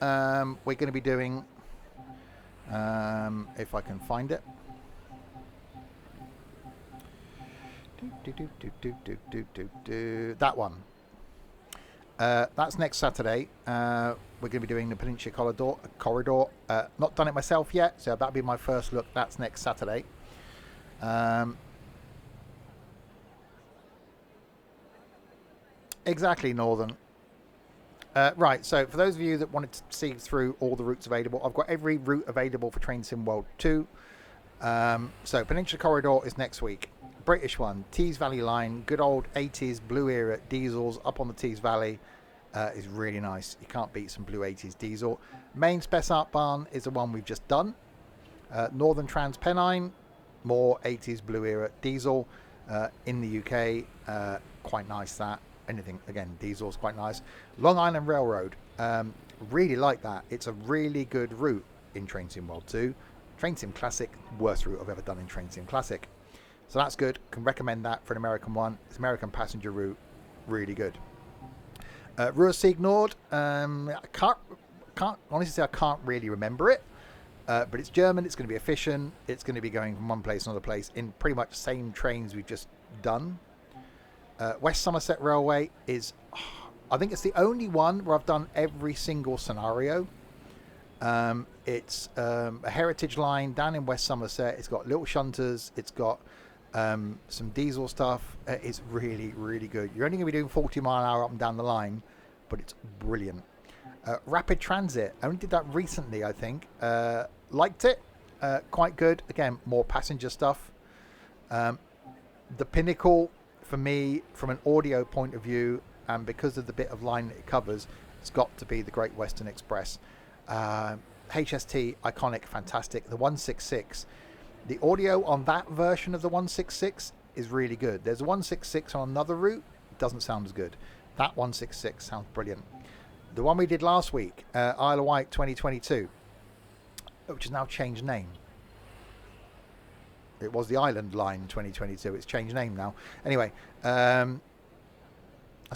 we're going to be doing, if I can find it, that one. That's next Saturday. We're going to be doing the Peninsula Corridor. Not done it myself yet, so that'll be my first look. That's next Saturday. Exactly, Northern. Right, so for those of you that wanted to see through all the routes available, I've got every route available for Train Sim World 2. So Peninsula Corridor is next week. British one, Tees Valley line, good old 80s blue era diesels up on the Tees Valley is really nice. You can't beat some blue 80s diesel. Main Spessart Bahn is the one we've just done. Northern Transpennine, more 80s blue era diesel in the UK. Quite nice that. anything. Again, diesel's quite nice. Long Island Railroad, really like that. It's a really good route in Train Sim World 2. Train Sim Classic, worst route I've ever done in Train Sim Classic. So that's good. Can recommend that for an American one. It's American passenger route, really good. Ruhr-Sieg Nord, I can't honestly say I can't really remember it. But it's German, it's going to be efficient, it's going to be going from one place to another place in pretty much the same trains we've just done. West Somerset Railway is, I think it's the only one where I've done every single scenario. It's a heritage line down in West Somerset. It's got little shunters, it's got some diesel stuff. It's really, really good. You're only going to be doing 40 mile an hour up and down the line, but it's brilliant. Rapid Transit, I only did that recently, I think. Liked it, quite good. Again, more passenger stuff. The pinnacle for me, from an audio point of view, and because of the bit of line that it covers, it's got to be the Great Western Express. HST, iconic, fantastic. The 166, the audio on that version of the 166 is really good. There's a 166 on another route, doesn't sound as good. That 166 sounds brilliant. The one we did last week, Isle of Wight 2022, which has now changed name. It was the Island Line 2022. It's changed name now. Anyway, that's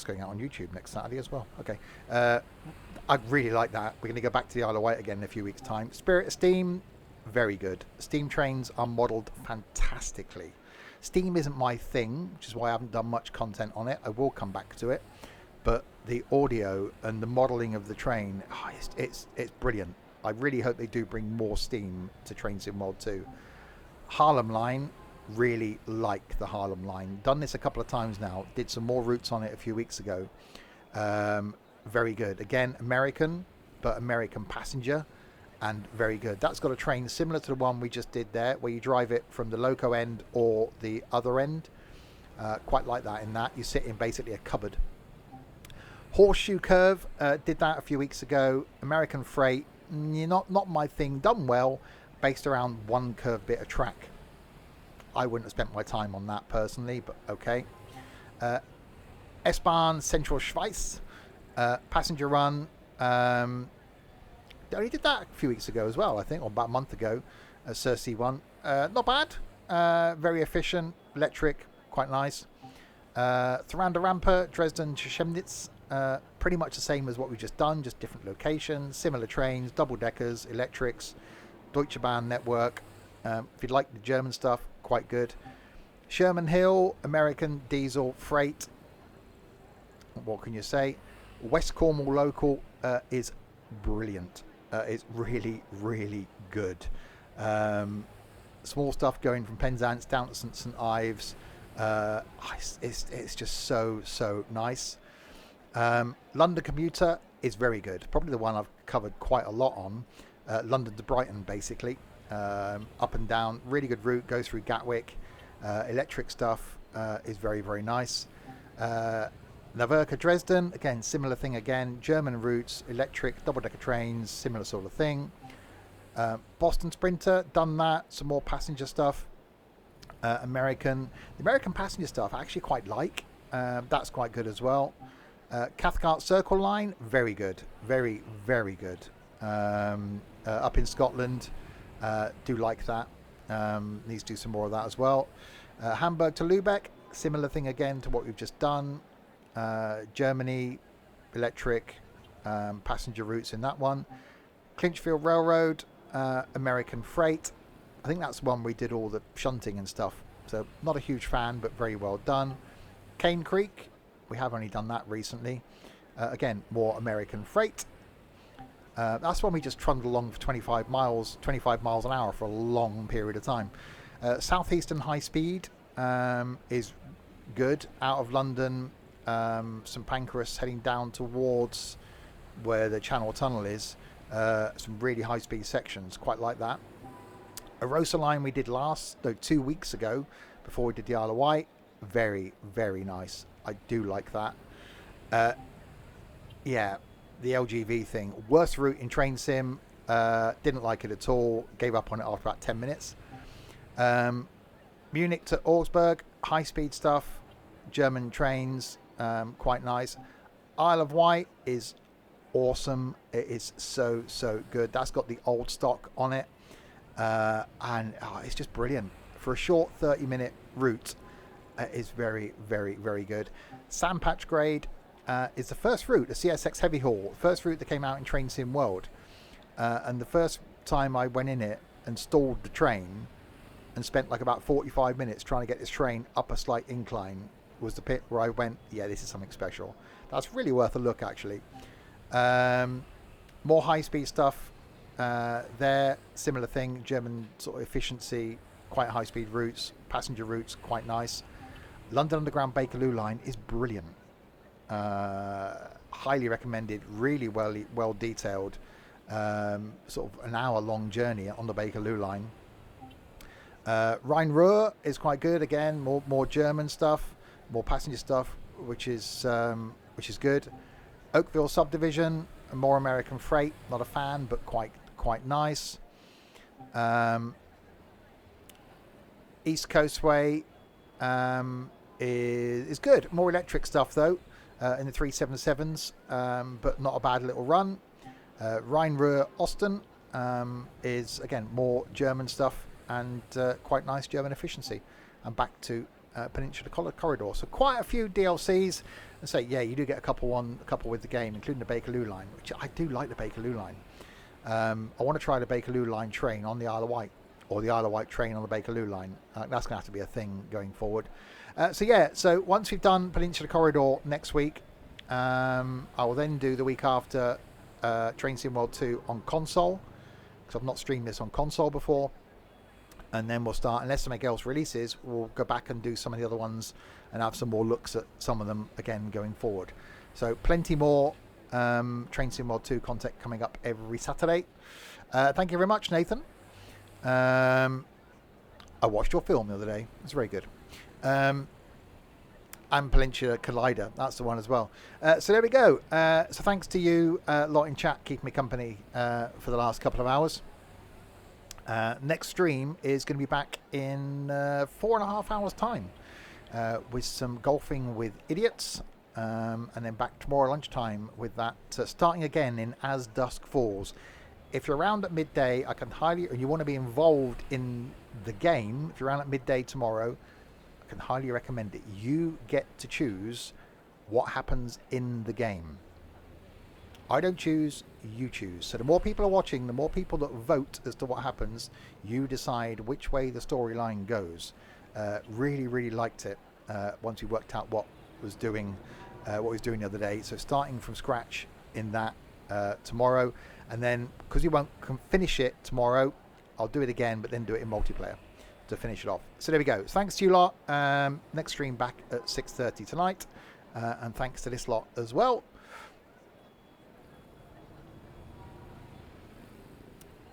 going out on YouTube next Saturday as well. Okay. I really like that. We're going to go back to the Isle of Wight again in a few weeks' time. Spirit of Steam, very good. Steam trains are modelled fantastically. Steam isn't my thing, which is why I haven't done much content on it. I will come back to it. But the audio and the modelling of the train, it's brilliant. I really hope they do bring more Steam to Train Sim World 2. Harlem Line, really like the Harlem Line. Done this a couple of times now. Did some more routes on it a few weeks ago. Very good. Again, American, but American passenger, and very good. That's got a train similar to the one we just did there, where you drive it from the loco end or the other end. Quite like that in that. You sit in basically a cupboard. Horseshoe Curve, did that a few weeks ago. American Freight, not my thing. Done well, based around one curved bit of track. I wouldn't have spent my time on that personally, but okay. S-Bahn Central Schweiz, passenger run. I only did that a few weeks ago as well, I think, or about a month ago. Cersei one, not bad. Very efficient, electric, quite nice. Thranda Ramper, Dresden to Chemnitz, pretty much the same as what we've just done, just different locations, similar trains, double deckers, electrics, Deutsche Bahn network. If you like the German stuff, quite good. Sherman Hill, American diesel freight. What can you say? West Cornwall local is brilliant. It's really, really good. Small stuff going from Penzance down to St Ives. It's just so nice. London commuter is very good. Probably the one I've covered quite a lot on. London to Brighton, basically. Up and down. Really good route. Goes through Gatwick. Electric stuff is very, very nice. Naverka Dresden, again, similar thing again. German routes, electric, double-decker trains, similar sort of thing. Boston Sprinter, done that. Some more passenger stuff. The American passenger stuff I actually quite like. That's quite good as well. Cathcart Circle Line, very good. Very, very good. Up in Scotland, do like that. Needs to do some more of that as well. Hamburg to Lübeck, similar thing again to what we've just done. Germany, electric, passenger routes in that one. Clinchfield Railroad, American Freight. I think that's one we did all the shunting and stuff. So not a huge fan, but very well done. Cane Creek, we have only done that recently. Again, more American Freight. That's when we just trundled along for 25 miles an hour for a long period of time. Southeastern High Speed is good. Out of London, St Pancras heading down towards where the Channel Tunnel is. Some really high speed sections, quite like that. Arosa Line we did 2 weeks ago, before we did the Isle of Wight. Very, very nice. I do like that. Yeah, the LGV thing. Worst route in Train Sim. Didn't like it at all. Gave up on it after about 10 minutes. Munich to Augsburg. High speed stuff. German trains. quite nice. Isle of Wight is awesome. It is so good. That's got the old stock on it, and it's just brilliant for a short 30-minute route. Is very good. Sandpatch Grade is the first route, the CSX Heavy Haul, first route that came out in Train Sim World, and the first time I went in it and stalled the train and spent like about 45 minutes trying to get this train up a slight incline was the bit where I went, yeah, this is something special. That's really worth a look, actually. More high-speed stuff there, similar thing, German sort of efficiency, quite high-speed routes, passenger routes, quite nice. London Underground Bakerloo line is brilliant. Highly recommended, really well detailed, sort of an hour-long journey on the Bakerloo line. Rhine-Ruhr is quite good, again, more German stuff, more passenger stuff, which is good. Oakville Subdivision, more American freight, not a fan, but quite nice. East Coastway is good. More electric stuff though, in the 377s, but not a bad little run. Rhine-Ruhr Osten is again more German stuff and quite nice German efficiency. And back to Peninsula Corridor. So quite a few DLCs. And say, yeah, you do get a couple with the game, including the Bakerloo line, which I do like the Bakerloo line. I want to try the Bakerloo line train on the Isle of Wight, or the Isle of Wight train on the Bakerloo line. That's going to have to be a thing going forward. So once we've done Peninsula Corridor next week, I will then do the week after Train Sim World 2 on console, because I've not streamed this on console before. And then we'll start, unless something else releases, we'll go back and do some of the other ones and have some more looks at some of them again going forward. So plenty more Train Sim World 2 content coming up every Saturday. Thank you very much, Nathan. I watched your film the other day. It's very good. And Peninsula Collider, that's the one as well. So there we go. So thanks to you lot in chat keeping me company for the last couple of hours. Next stream is going to be back in 4.5 hours time with some golfing with idiots, and then back tomorrow lunchtime with that, starting again in As Dusk Falls. If you're around at midday, I can highly, and you want to be involved in the game, if you're around at midday tomorrow, I can highly recommend it. You get to choose what happens in the game. I don't choose, you choose. So the more people are watching, the more people that vote as to what happens, you decide which way the storyline goes. Really liked it once we worked out what was doing the other day. So starting from scratch in that tomorrow, and then because we won't finish it tomorrow, I'll do it again, but then do it in multiplayer to finish it off. So there we go. Thanks to you lot. Next stream back at 6:30 tonight, and thanks to this lot as well.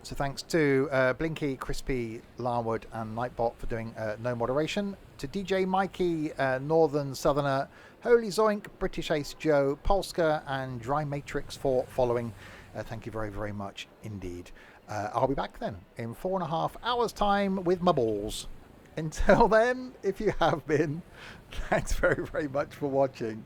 So thanks to Blinky, Crispy, Larwood and Nightbot for doing no moderation. To DJ Mikey, Northern Southerner, Holy Zoink, British Ace Joe, Polska and Dry Matrix for following. Thank you very much indeed. I'll be back then in 4.5 hours time with my balls. Until then, if you have been, thanks very much for watching.